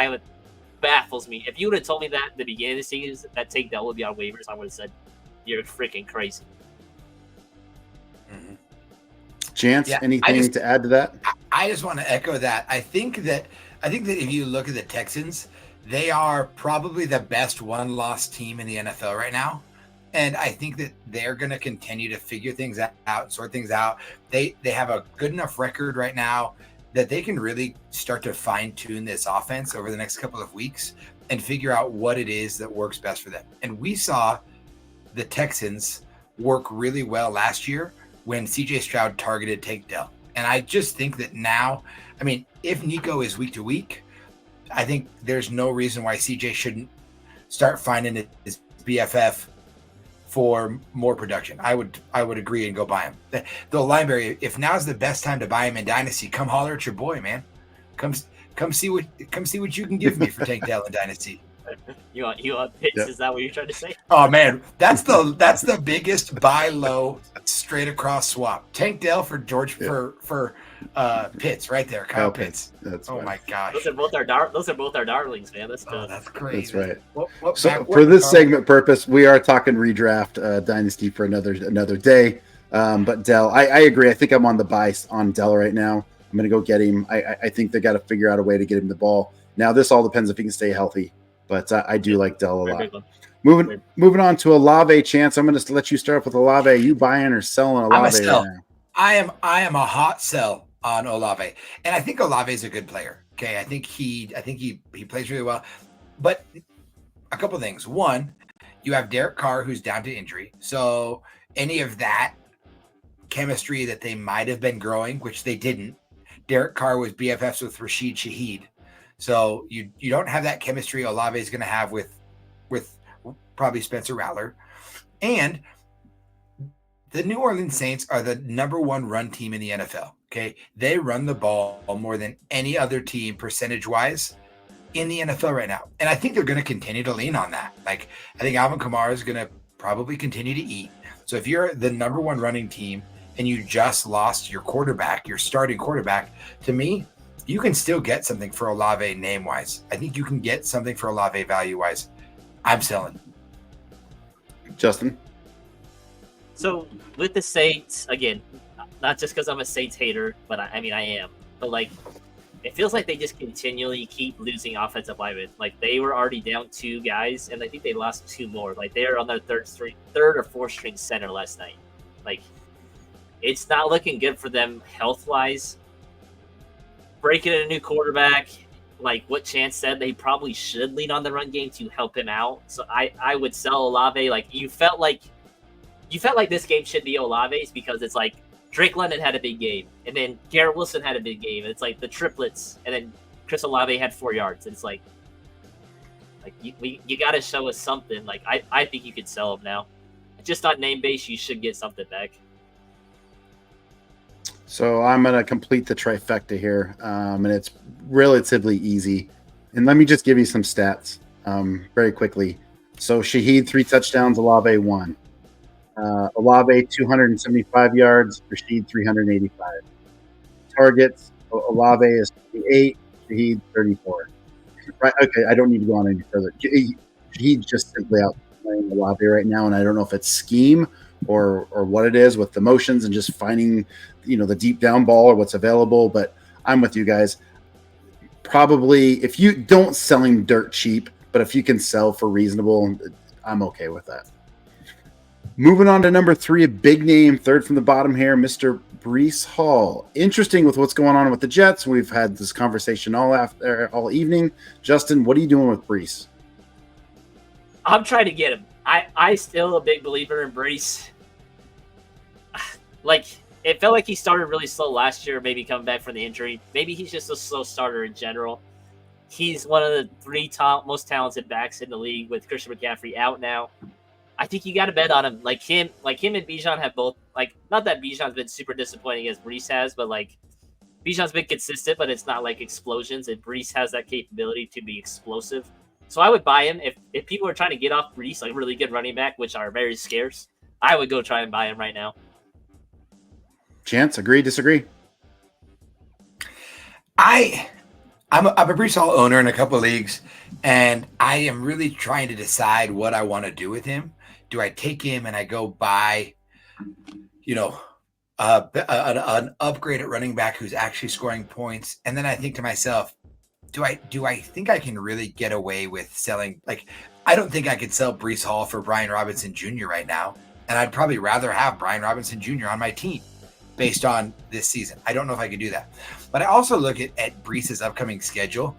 C: baffles me. If you would have told me that at the beginning of the season, that Tank Dell would be on waivers, I would have said, you're freaking crazy.
A: Chance, anything to add to that?
B: I just want to echo that. I think that I think that if you look at the Texans, they are probably the best one-loss team in the NFL right now. And I think that they're going to continue to figure things out, sort things out. They have a good enough record right now that they can really start to fine-tune this offense over the next couple of weeks and figure out what it is that works best for them. And we saw the Texans work really well last year when CJ Stroud targeted Tank Dell. And I just think that now, I mean, if Nico is week to week, I think there's no reason why CJ shouldn't start finding his BFF for more production. I would agree and go buy him. The Lineberry, if now's the best time to buy him in Dynasty, come holler at your boy, man. Come see what you can give me for Tank Dell in Dynasty.
C: You want picks?
A: Yep.
C: Is that what you're trying to say?
B: Oh man, that's the biggest buy low straight across swap. Tank Dell for George for Pitts right there. Kyle Pitts.
A: That's
B: oh
A: right.
B: my gosh.
C: Those are both our darlings, man. That's good.
B: That's crazy.
A: That's right.
B: What
A: So for this segment purpose, we are talking redraft Dynasty for another day. But Dell, I agree. I think I'm on the buy on Dell right now. I'm going to go get him. I think they got to figure out a way to get him the ball. Now, this all depends if he can stay healthy. But I do like Dell a lot. Moving on to Olave. Chance, I'm going to let you start off with Olave. Are you buying or selling Olave?
B: I'm a sell.
A: Right now?
B: I am a hot sell on Olave, and I think Olave is a good player. Okay, I think he plays really well. But a couple things. One, you have Derek Carr who's down to injury, so any of that chemistry that they might have been growing, which they didn't. Derek Carr was BFFs with Rashid Shaheed. So you don't have that chemistry Olave is going to have with probably Spencer Rattler. And the New Orleans Saints are the number one run team in the NFL. Okay. They run the ball more than any other team percentage-wise in the NFL right now. And I think they're going to continue to lean on that. Like, I think Alvin Kamara is going to probably continue to eat. So if you're the number one running team and you just lost your quarterback, your starting quarterback, to me, you can still get something for Olave name-wise. I think you can get something for Olave value-wise. I'm selling.
A: Justin?
C: So with the Saints, again, not just because I'm a Saints hater, but I mean I am. But like, it feels like they just continually keep losing offensive linemen. Like they were already down 2 guys, and I think they lost 2 more. Like they were on their third or fourth string center last night. Like it's not looking good for them health-wise. Breaking in a new quarterback, like what Chance said, they probably should lean on the run game to help him out. So I would sell Olave. Like you felt like this game should be Olave's because it's like Drake London had a big game, and then Garrett Wilson had a big game. And it's like the triplets, and then Chris Olave had 4 yards. And it's like you got to show us something. Like I think you could sell him now. Just on name base, you should get something back.
A: So I'm going to complete the trifecta here, and it's relatively easy. And let me just give you some stats very quickly. So Shaheed, 3 touchdowns, Olave 1. Olave, 275 yards, Rashid, 385. Targets, Olave is 28, Shaheed, 34. Right? Okay, I don't need to go on any further. Shaheed's just simply out playing Olave right now, and I don't know if it's scheme or what it is with the motions and just finding, the deep down ball or what's available. But I'm with you guys. Probably if you don't sell him dirt cheap, but if you can sell for reasonable, I'm okay with that. Moving on to number 3, a big name, third from the bottom here, Mr. Breece Hall. Interesting with what's going on with the Jets. We've had this conversation all evening. Justin, what are you doing with Breece?
C: I'm trying to get him. I still a big believer in Breece. Like, it felt like he started really slow last year, maybe coming back from the injury. Maybe he's just a slow starter in general. He's one of the 3 most talented backs in the league with Christian McCaffrey out now. I think you got to bet on him. Like him and Bijan have both, like, not that Bijan's been super disappointing as Breece has, but like Bijan's been consistent, but it's not like explosions. And Breece has that capability to be explosive. So I would buy him. If people are trying to get off Breece, like really good running back, which are very scarce, I would go try and buy him right now.
A: Chance, agree, disagree?
B: I'm a Breece Hall owner in a couple of leagues, and I am really trying to decide what I want to do with him. Do I take him and I go buy, an upgraded running back who's actually scoring points? And then I think to myself, do I think I can really get away with selling? Like, I don't think I could sell Breece Hall for Brian Robinson Jr. right now, and I'd probably rather have Brian Robinson Jr. on my team based on this season. I don't know if I could do that, but I also look at Breece's upcoming schedule: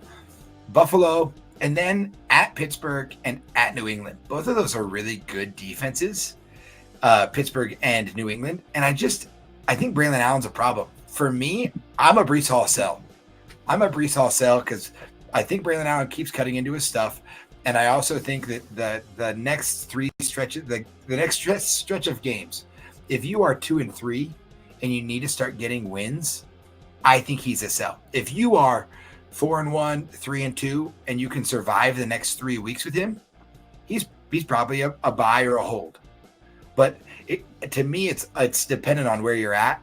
B: Buffalo, and then at Pittsburgh and at New England. Both of those are really good defenses, Pittsburgh and New England, and I think Braylon Allen's a problem for me. I'm a Breece Hall sell. Because I think Braylon Allen keeps cutting into his stuff. And I also think that the next three stretches, the next stretch of games, if you are 2-3 and you need to start getting wins, I think he's a sell. If you are 4-1, 3-2, and you can survive the next 3 weeks with him, he's probably a buy or a hold. But to me, it's dependent on where you're at.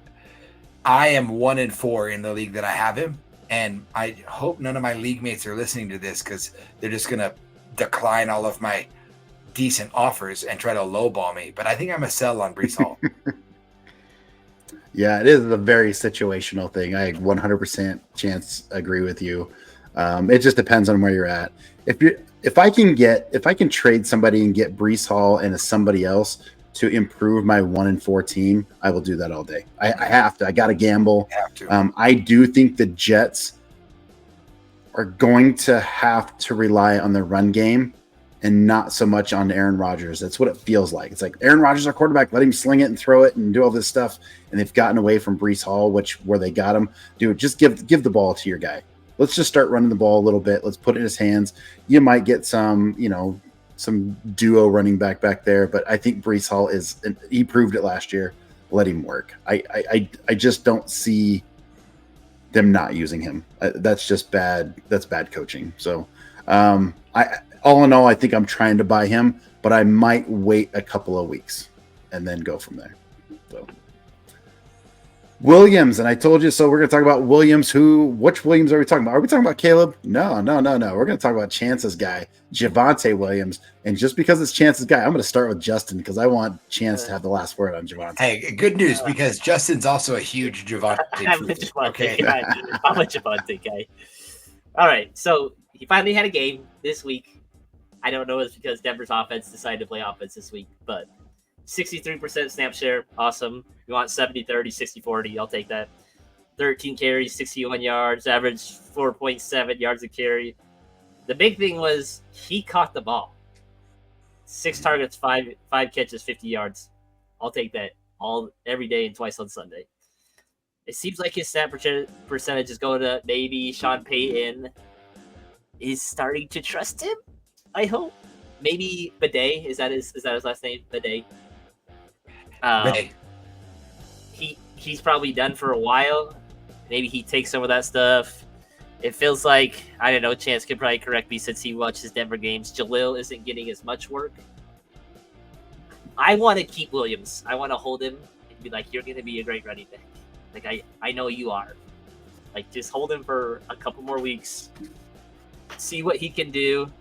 B: I am 1-4 in the league that I have him. And I hope none of my league mates are listening to this, because they're just going to decline all of my decent offers and try to lowball me. But I think I'm a sell on Breece Hall.
A: Yeah, it is a very situational thing. I 100% chance agree with you. It just depends on where you're at. If I can trade somebody and get Breece Hall and somebody else to improve my 1-4 team, I will do that all day. I have to. I got to gamble. I do think the Jets are going to have to rely on the run game and not so much on Aaron Rodgers. That's what it feels like. It's like Aaron Rodgers, our quarterback, let him sling it and throw it and do all this stuff. And they've gotten away from Breece Hall, where they got him. Dude, just give the ball to your guy. Let's just start running the ball a little bit. Let's put it in his hands. You might get some duo running back there, but I think Breece Hall he proved it last year. Let him work. I just don't see them not using him. That's just bad. That's bad coaching. So, all in all, I think I'm trying to buy him, but I might wait a couple of weeks and then go from there. So, Williams, and I told you so. We're going to talk about Williams. Which Williams are we talking about? Are we talking about Caleb? No. We're going to talk about Chance's guy, Javonte Williams. And just because it's Chance's guy, I'm going to start with Justin, because I want Chance to have the last word on Javonte.
B: Hey, good news, because Justin's also a huge Javonte.
C: I'm a Javonte guy. I'm a Javonte guy. All right, so he finally had a game this week. I don't know if it's because Denver's offense decided to play offense this week, but 63% snap share, awesome. You want 70-30, 60-40, I'll take that. 13 carries, 61 yards, average 4.7 yards a carry. The big thing was he caught the ball. 6 targets, 5 catches, 50 yards. I'll take that every day and twice on Sunday. It seems like his snap percentage is going to maybe Sean Payton is starting to trust him, I hope. Maybe Bidet, is that his last name? Bidet. He's probably done for a while. Maybe he takes some of that stuff. It feels like, I don't know, Chance could probably correct me since he watches Denver games. Jalil isn't getting as much work. I want to keep Williams. I want to hold him and be like, you're going to be a great running back. Like, I know you are. Like, just hold him for a couple more weeks. See what he can do.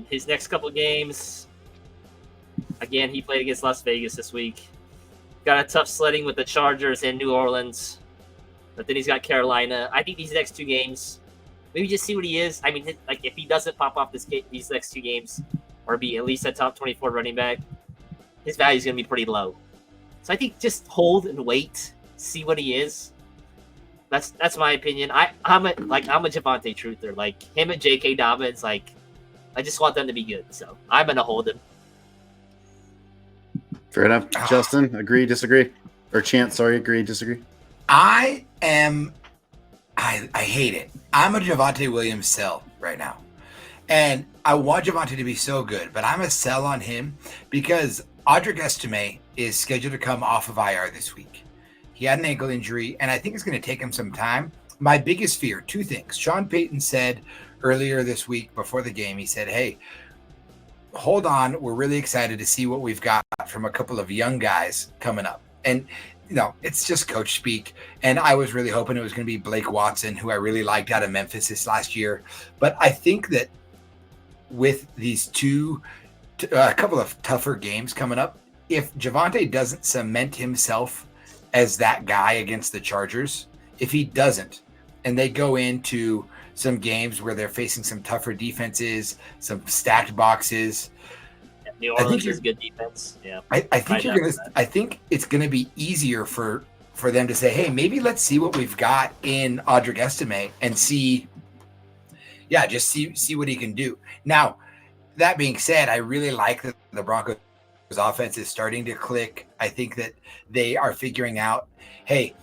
C: His next couple games, again, he played against Las Vegas this week. Got a tough sledding with the Chargers and New Orleans. But then he's got Carolina. I think these next 2 games, maybe just see what he is. I mean, like, if he doesn't pop off these next 2 games or be at least a top 24 running back, his value is going to be pretty low. So I think just hold and wait, see what he is. That's my opinion. I'm a Javonte truther. Like, him and J.K. Dobbins, like, I just want them to be good. So I'm going to hold him.
A: Fair enough. Justin, agree, disagree? Or Chance, sorry, agree, disagree?
B: I hate it. I'm a Javonte Williams sell right now. And I want Javonte to be so good, but I'm a sell on him because Audric Estime is scheduled to come off of IR this week. He had an ankle injury, and I think it's going to take him some time. My biggest fear, 2 things. Sean Payton said earlier this week before the game, he said, hey, hold on. We're really excited to see what we've got from a couple of young guys coming up. And, it's just coach speak. And I was really hoping it was going to be Blake Watson, who I really liked out of Memphis this last year. But I think that with these a couple of tougher games coming up, if Javonte doesn't cement himself as that guy against the Chargers, if he doesn't, and they go into some games where they're facing some tougher defenses, some stacked boxes.
C: New Orleans is good defense. Yeah,
B: I think it's gonna be easier for them to say, hey, maybe let's see what we've got in Audric Estime and see what he can do. Now, that being said, I really like that the Broncos offense is starting to click. I think that they are figuring out, hey,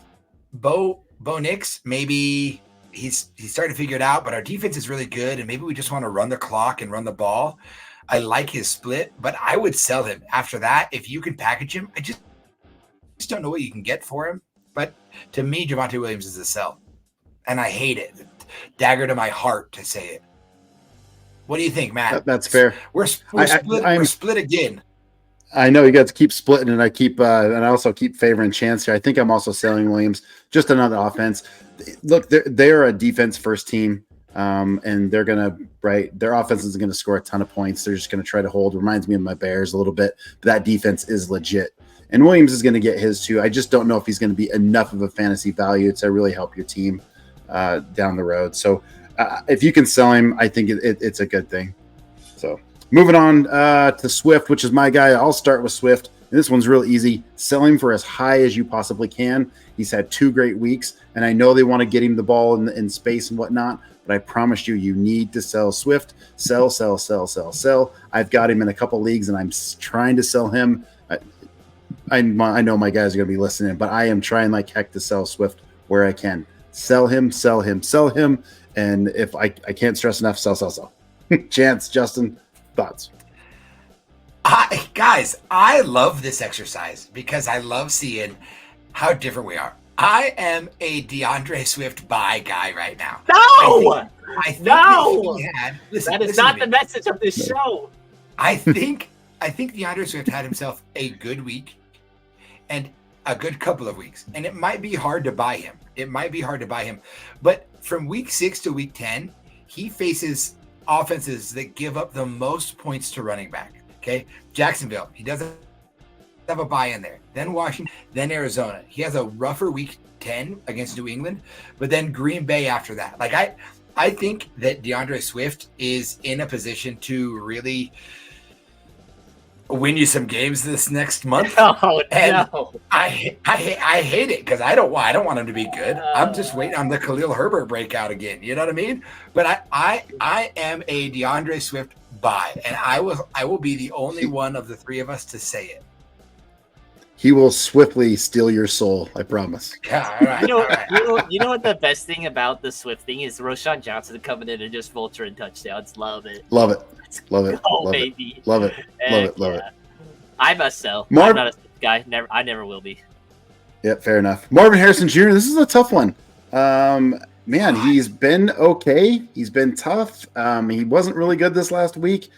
B: Bo Nix, maybe he's starting to figure it out, but our defense is really good, and maybe we just want to run the clock and run the ball. I like his split, but I would sell him after that. If you can package him, I just don't know what you can get for him. But to me, Javonte Williams is a sell, and I hate it. Dagger to my heart to say it. What do you think, Matt?
A: That's fair.
B: We're split. We're split again.
A: I know you guys keep splitting, and I also keep favoring Chance here. I think I'm also selling Williams. Just another offense. Look, they're a defense first team. And their offense isn't going to score a ton of points. They're just going to try to hold. Reminds me of my Bears a little bit, but that defense is legit. And Williams is going to get his too. I just don't know if he's going to be enough of a fantasy value to really help your team down the road. So if you can sell him, I think it's a good thing. So moving on to Swift, which is my guy. I'll start with Swift. And this one's real easy. Sell him for as high as you possibly can. He's had 2 great weeks, and I know they want to get him the ball in space and whatnot, but I promise you need to sell Swift. Sell. I've got him in a couple leagues, and I'm trying to sell him. I know my guys are going to be listening, but I am trying like heck to sell Swift where I can. Sell him. And if I can't stress enough, sell. Chance, Justin, thoughts?
B: I love this exercise because I love seeing how different we are. I am a DeAndre Swift buy guy right now.
C: No!
B: I think
C: no!
B: Listen,
C: that is not the message of this show.
B: I think DeAndre Swift had himself a good week and a good couple of weeks. And it might be hard to buy him. But from week 6 to week 10, he faces offenses that give up the most points to running back. Okay, Jacksonville, he doesn't have a buy in there. Then Washington, then Arizona. He has a rougher week 10 against New England, but then Green Bay after that. Like I think that DeAndre Swift is in a position to really win you some games this next month.
C: Oh,
B: and
C: no.
B: I hate it because I don't want him to be good. I'm just waiting on the Khalil Herbert breakout again. You know what I mean? But I am a DeAndre Swift buy, and I will be the only one of the 3 of us to say it.
A: He will swiftly steal your soul, I promise.
B: Yeah, all right.
C: You know what the best thing about the Swift thing is? Roshan Johnson coming in and just vulturing touchdowns. Love it.
A: Love it.
C: Baby.
A: Love it.
C: I must sell.
A: I'm
C: not a Swift guy. I never will be.
A: Yep, fair enough. Marvin Harrison Jr., this is a tough one. Man, he's been okay. He's been tough. He wasn't really good this last week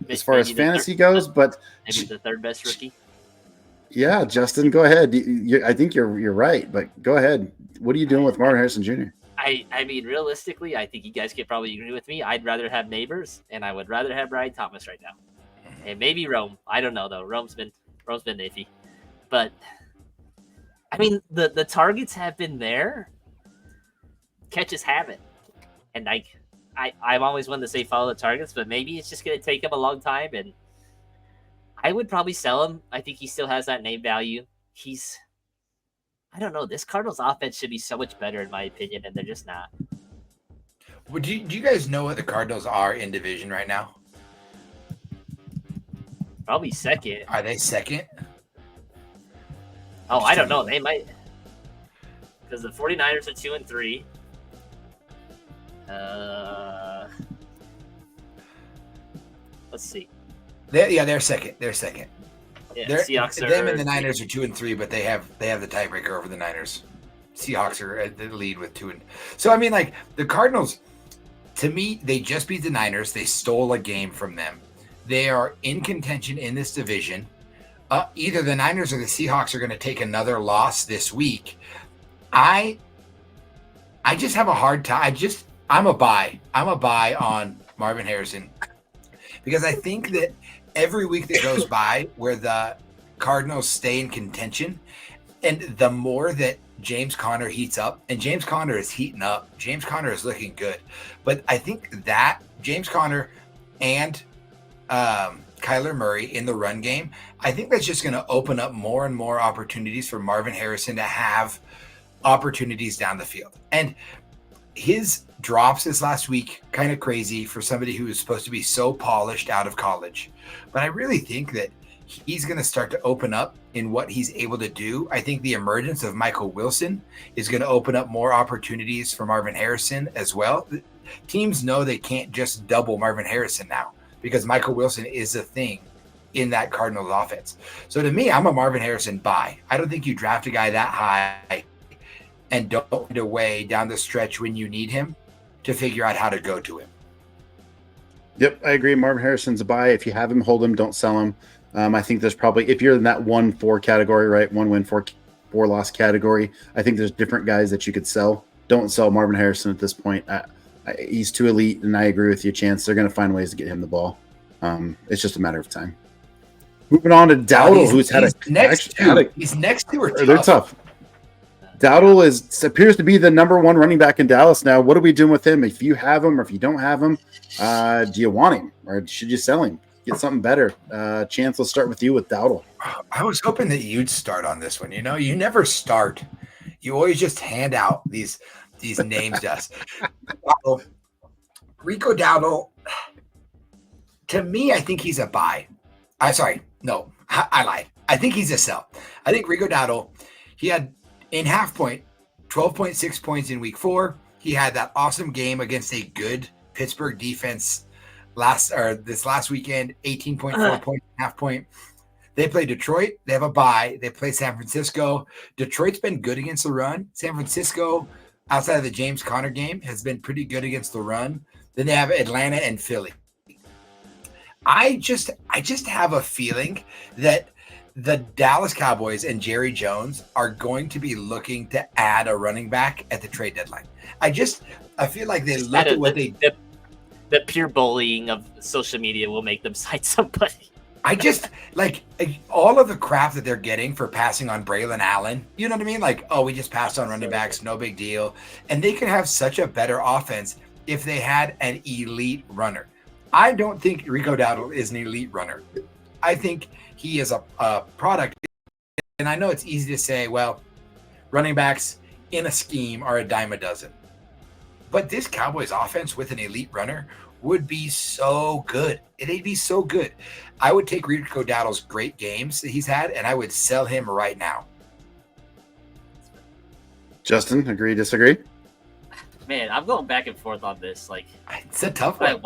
A: as far as fantasy goes, but
C: maybe the 3rd best rookie.
A: Yeah, Justin, go ahead. I think you're right, but go ahead. What are you doing with Marvin Harrison Jr.?
C: I mean, realistically, I think you guys could probably agree with me. I'd rather have Neighbors, and I would rather have Brian Thomas right now, and maybe Rome. I don't know though. Rome's been iffy, but I mean the targets have been there. Catches haven't, and I'm always one to say follow the targets, but maybe it's just going to take him a long time, and I would probably sell him. I think he still has that name value. I don't know. This Cardinals offense should be so much better in my opinion, and they're just not.
B: Well, do you guys know what the Cardinals are in division right now?
C: Probably second.
B: Are they second?
C: Oh, I don't know. They might. Because the 49ers are 2-3. Let's see.
B: They're second. They're second.
C: Yeah,
B: Seahawks them and the Niners are 2-3, but they have the tiebreaker over the Niners. Seahawks are at the lead with 2. So I mean, like the Cardinals, to me, they just beat the Niners. They stole a game from them. They are in contention in this division. Either the Niners or the Seahawks are going to take another loss this week. I just have a hard time. I'm a buy. I'm a buy on Marvin Harrison because I think that every week that goes by where the Cardinals stay in contention, And the more that James Conner heats up, and James Conner is heating up, James Conner is looking good. But I think that James Conner and Kyler Murray in the run game, I think that's just going to open up more and more opportunities for Marvin Harrison to have opportunities down the field. And his drops this last week, kind of crazy for somebody who is supposed to be so polished out of college. But I really think that he's going to start to open up in what he's able to do. I think the emergence of Michael Wilson is going to open up more opportunities for Marvin Harrison as well. Teams know they can't just double Marvin Harrison now because Michael Wilson is a thing in that Cardinals offense. So to me, I'm a Marvin Harrison buy. I don't think you draft a guy that high and don't find a way down the stretch when you need him to figure out how to go to him.
A: Yep, I agree. Marvin Harrison's a buy. If you have him, hold him. Don't sell him. I think there's probably, if you're in that 1-4 category, right, 1 win, 4 loss category, I think there's different guys that you could sell. Don't sell Marvin Harrison at this point. He's too elite, and I agree with you, Chance. They're going to find ways to get him the ball. It's just a matter of time. Moving on to Dowdle, he's
B: next two are tough.
A: They're tough. Dowdle appears to be the number 1 running back in Dallas now. What are we doing with him? If you have him or if you don't have him, do you want him or should you sell him? Get something better. Chance, let's start with you with Dowdle.
B: I was hoping that you'd start on this one. You know, you never start. You always just hand out these names to us. Rico Dowdle, to me, I think he's a buy. I lied. I think he's a sell. I think Rico Dowdle, he had in half point, 12.6 points in week 4. He had that awesome game against a good Pittsburgh defense this last weekend, 18.4 points, half point. They play Detroit. They have a bye. They play San Francisco. Detroit's been good against the run. San Francisco, outside of the James Conner game, has been pretty good against the run. Then they have Atlanta and Philly. I just have a feeling that the Dallas Cowboys and Jerry Jones are going to be looking to add a running back at the trade deadline. I feel like they look at what
C: the pure bullying of social media will make them cite somebody.
B: I just like all of the crap that they're getting for passing on Braylon Allen. You know what I mean? Like, oh, we just passed on running backs, no big deal. And they could have such a better offense if they had an elite runner. I don't think Rico Dowdle is an elite runner. I think he is a product. And I know it's easy to say, well, running backs in a scheme are a dime a dozen. But this Cowboys offense with an elite runner would be so good. It'd be so good. I would take Rico Dowdle's great games that he's had, and I would sell him right now.
A: Justin, agree, disagree?
C: Man, I'm going back and forth on this. Like,
B: it's a tough one.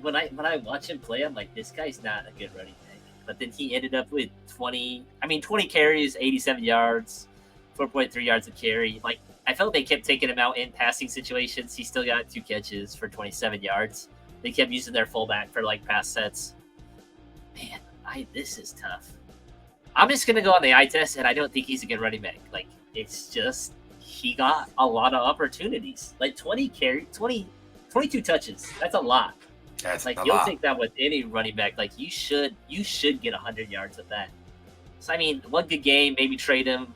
C: When I watch him play, I'm like, this guy's not a good running back. But then he ended up with 20 carries, 87 yards, 4.3 yards a carry. Like, I felt they kept taking him out in passing situations. He still got 2 catches for 27 yards. They kept using their fullback for like pass sets. Man, this is tough. I'm just gonna go on the eye test, and I don't think he's a good running back. Like, it's just he got a lot of opportunities. Like 22 touches. That's a lot.
B: That's
C: like
B: a
C: you'll
B: lot.
C: take that with any running back. Like you should get 100 yards with that. So I mean, one good game, maybe trade him.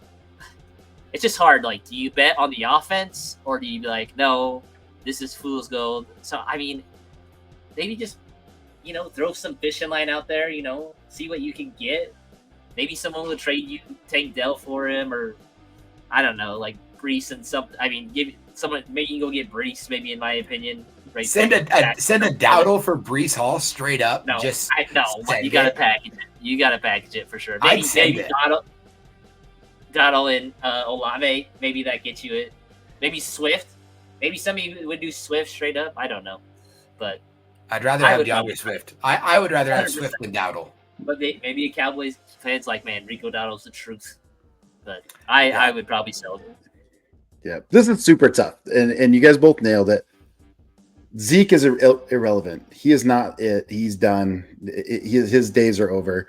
C: It's just hard. Like, do you bet on the offense or do you be like, no, this is fool's gold? So I mean, maybe just throw some fishing line out there. See what you can get. Maybe someone will trade you Tank Dell for him, or I don't know, like Brees and something. I mean, give someone maybe you can go get Brees. Maybe in my opinion. Right,
B: send a Dowdle for Brees Hall straight up.
C: No, but you gotta package it. You gotta package it for sure. Maybe Dowdle and Olave. Maybe that gets you it. Maybe Swift. Maybe somebody would do Swift straight up. I don't know, but
B: I'd rather have DeAndre Swift. I would rather have Swift than Dowdle.
C: But maybe a Cowboys fans like, man, Rico Dowdle's the truth. But I would probably sell it.
A: Yeah, this is super tough, and you guys both nailed it. Zeke is irrelevant. He is not it. He's done. His days are over.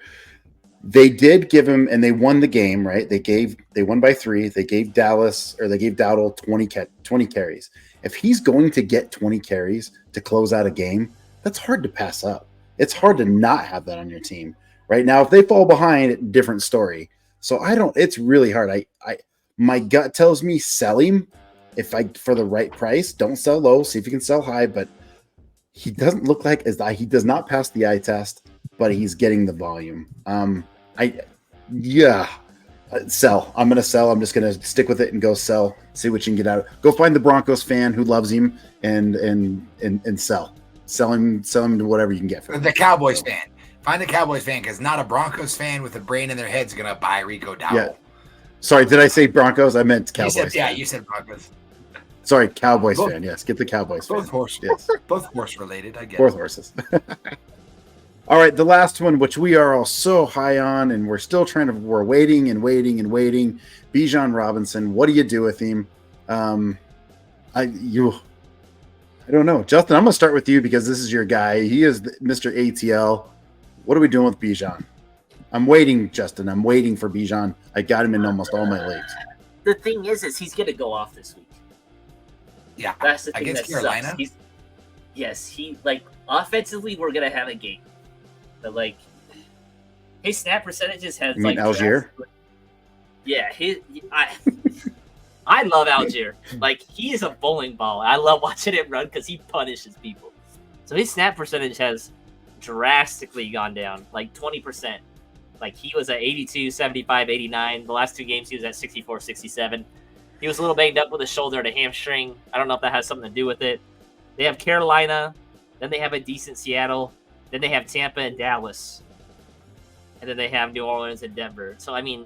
A: They did give him, and they won the game, right? They won by 3. They gave Dowdle 20 carries. If he's going to get 20 carries to close out a game, that's hard to pass up. It's hard to not have that on your team right now. If they fall behind, different story. So it's really hard. My gut tells me sell him for the right price. Don't sell low. See if you can sell high, but he doesn't look like he does not pass the eye test, but he's getting the volume. Sell. I'm gonna sell. I'm just gonna stick with it and go sell. See what you can get out of it. Go find the Broncos fan who loves him and sell. Sell him to whatever you can get for him.
B: The Cowboys fan. Find the Cowboys fan, because not a Broncos fan with a brain in their head is gonna buy Rico Dowdle.
A: Yeah. Sorry, did I say Broncos? I meant Cowboys.
B: You said Broncos.
A: Sorry, Cowboys fan. Yes, get the Cowboys fan.
B: Both horse.
A: Yes.
B: Both horse related. I guess.
A: Both horses. All right, the last one, which we are all so high on, and we're waiting and waiting and waiting. Bijan Robinson, what do you do with him? I don't know, Justin. I'm gonna start with you because this is your guy. He is Mr. ATL. What are we doing with Bijan? I'm waiting, Justin. I'm waiting for Bijan. I got him in almost all my leagues.
C: The thing is he's going to go off this week.
B: Yeah,
C: that's the thing
B: against
C: that
B: Carolina.
C: Sucks. Offensively, we're going to have a game, but his snap percentages has
A: you mean Algier.
C: Yeah, I love Algier. He is a bowling ball. I love watching him run because he punishes people. So his snap percentage has drastically gone down, 20%. He was at 82, 75, 89. The last two games he was at 64, 67. He was a little banged up with a shoulder and a hamstring. I don't know if that has something to do with it. They have Carolina, then they have a decent Seattle, then they have Tampa and Dallas, and then they have New Orleans and Denver. So, I mean,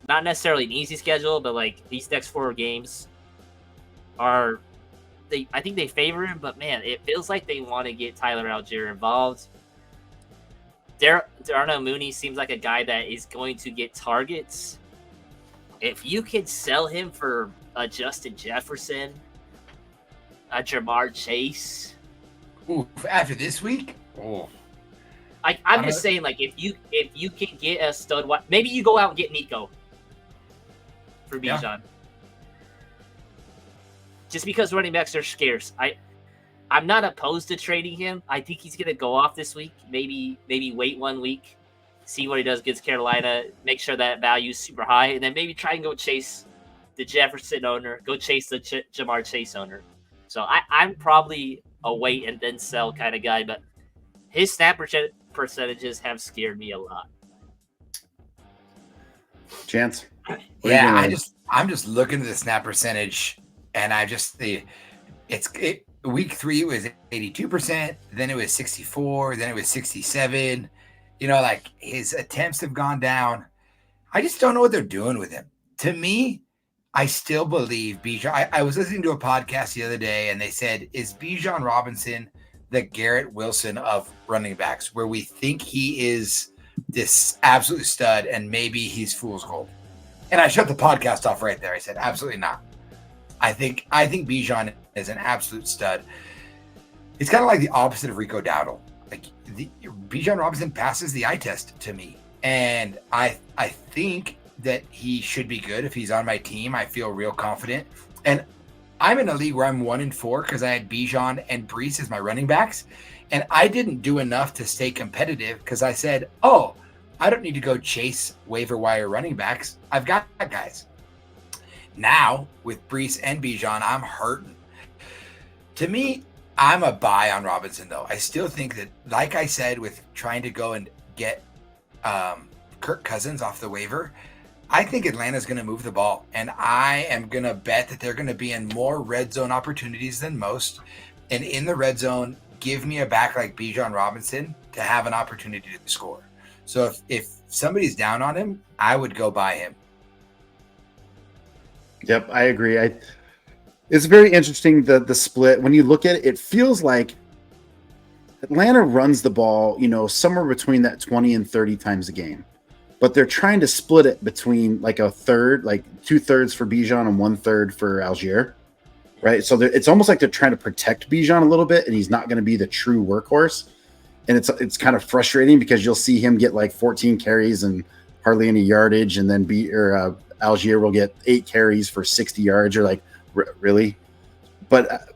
C: not necessarily an easy schedule, but these next 4 games I think they favor him, but man, it feels like they want to get Tyler Algier involved. Darnell Mooney seems like a guy that is going to get targets. If you could sell him for a Justin Jefferson, a Jamar Chase.
B: Ooh, after this week? Oh.
C: I'm just saying, if you can get a stud, maybe you go out and get Nico for Bijan. Yeah. Just because running backs are scarce. I'm not opposed to trading him. I think he's going to go off this week. Maybe wait 1 week, see what he does against Carolina, make sure that value is super high, and then maybe try and go chase the Jefferson owner, go chase the Jamar Chase owner. So I'm probably a wait and then sell kind of guy, but his snap percentages have scared me a lot.
A: Chance?
B: Yeah, I'm just looking at the snap percentage, and week 3 it was 82%, then it was 64, then it was 67. His attempts have gone down. I just don't know what they're doing with him. To me, I still believe Bijan. I was listening to a podcast the other day, and they said, is Bijan Robinson the Garrett Wilson of running backs, where we think he is this absolute stud and maybe he's fool's gold? And I shut the podcast off right there. I said, absolutely not. I think Bijan is an absolute stud. It's kind of like the opposite of Rico Dowdle. Bijan Robinson passes the eye test to me, and I think that he should be good if he's on my team. I feel real confident, and I'm in a league where I'm 1-4 because I had Bijan and Brees as my running backs, and I didn't do enough to stay competitive because I said, "Oh, I don't need to go chase waiver wire running backs. I've got guys." Now, with Brees and Bijan, I'm hurting. To me, I'm a buy on Robinson, though. I still think that, like I said, with trying to go and get Kirk Cousins off the waiver, I think Atlanta's going to move the ball. And I am going to bet that they're going to be in more red zone opportunities than most. And in the red zone, give me a back like Bijan Robinson to have an opportunity to score. So if somebody's down on him, I would go buy him.
A: Yep, I agree. It's very interesting, the split. When you look at it, it feels like Atlanta runs the ball, somewhere between that 20 and 30 times a game. But they're trying to split it between a third, 2/3 for Bijan and 1/3 for Algier, right? So it's almost like they're trying to protect Bijan a little bit, and he's not going to be the true workhorse. And it's kind of frustrating because you'll see him get 14 carries and hardly any yardage, and then Algier will get 8 carries for 60 yards. You're like, really? But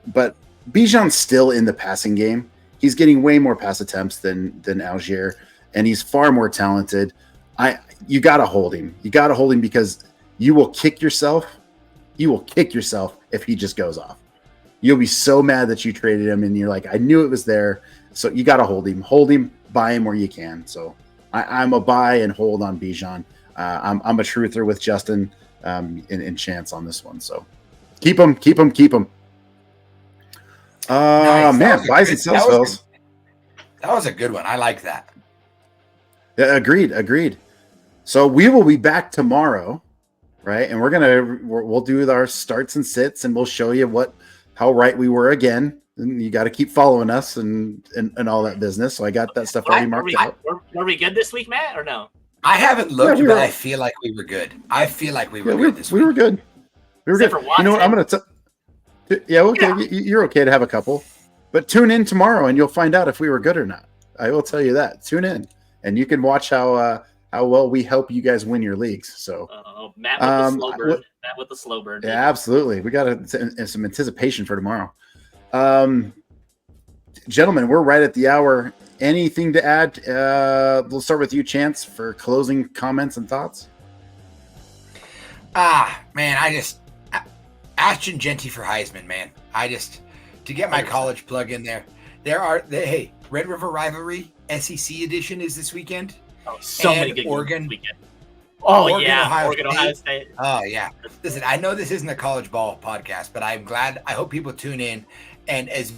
A: Bijan's still in the passing game. He's getting way more pass attempts than Algier, and he's far more talented. you got to hold him. You got to hold him because you will kick yourself. You will kick yourself if he just goes off. You'll be so mad that you traded him, and you're like, I knew it was there. So you got to hold him. Hold him, buy him where you can. So I'm a buy and hold on Bijan. I'm a truther with Justin and Chance on this one. So keep him.
B: Nice.
A: Man, buys and sells, fellas.
B: That was a good one. I like that.
A: Yeah, agreed. So we will be back tomorrow, right? And we'll do our starts and sits, and we'll show you how right we were again. And you got to keep following us and all that business. So I got that stuff already marked out.
C: Were we good this week, Matt, or no?
B: I haven't looked, but I feel like we were good. I feel like we were good this week.
A: We were good. We were
C: Except
A: good.
C: for
A: You know what? I'm going to okay. Yeah. You're okay to have a couple, but tune in tomorrow and you'll find out if we were good or not. I will tell you that. Tune in and you can watch how well we help you guys win your leagues. So
C: Matt with the slow bird. Matt with the slow bird.
A: Yeah, absolutely. We got some anticipation for tomorrow. Gentlemen, we're right at the hour. Anything to add? We'll start with you, Chance, for closing comments and thoughts.
B: Man, Ashton Genty for Heisman, man. To get my 100%. College plug in there. Hey, Red River Rivalry SEC edition is this weekend.
C: Oh, so many good
B: Oregon
C: weekend. Oh,
B: Oregon,
C: yeah.
B: Ohio State. Oh, yeah. Listen, I know this isn't a college ball podcast, but I'm glad. I hope people tune in. And as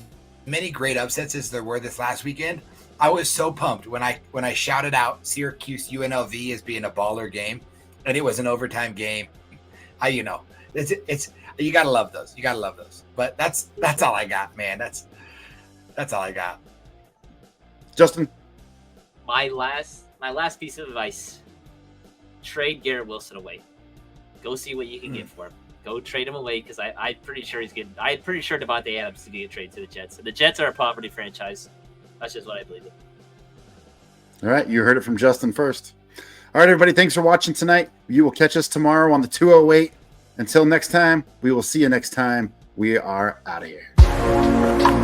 B: many great upsets as there were this last weekend, I was so pumped when I shouted out Syracuse UNLV as being a baller game, and it was an overtime game. It's you gotta love those. You gotta love those. But that's all I got, man. That's all I got.
A: Justin,
C: my last piece of advice: trade Garrett Wilson away. Go see what you can get for him. Go trade him away because I'm pretty sure I'm pretty sure Devontae Adams is going to get traded to the Jets. And the Jets are a poverty franchise. That's just what I believe in.
A: All right, you heard it from Justin first. All right, everybody, thanks for watching tonight. You will catch us tomorrow on the 208. Until next time, we will see you next time. We are out of here.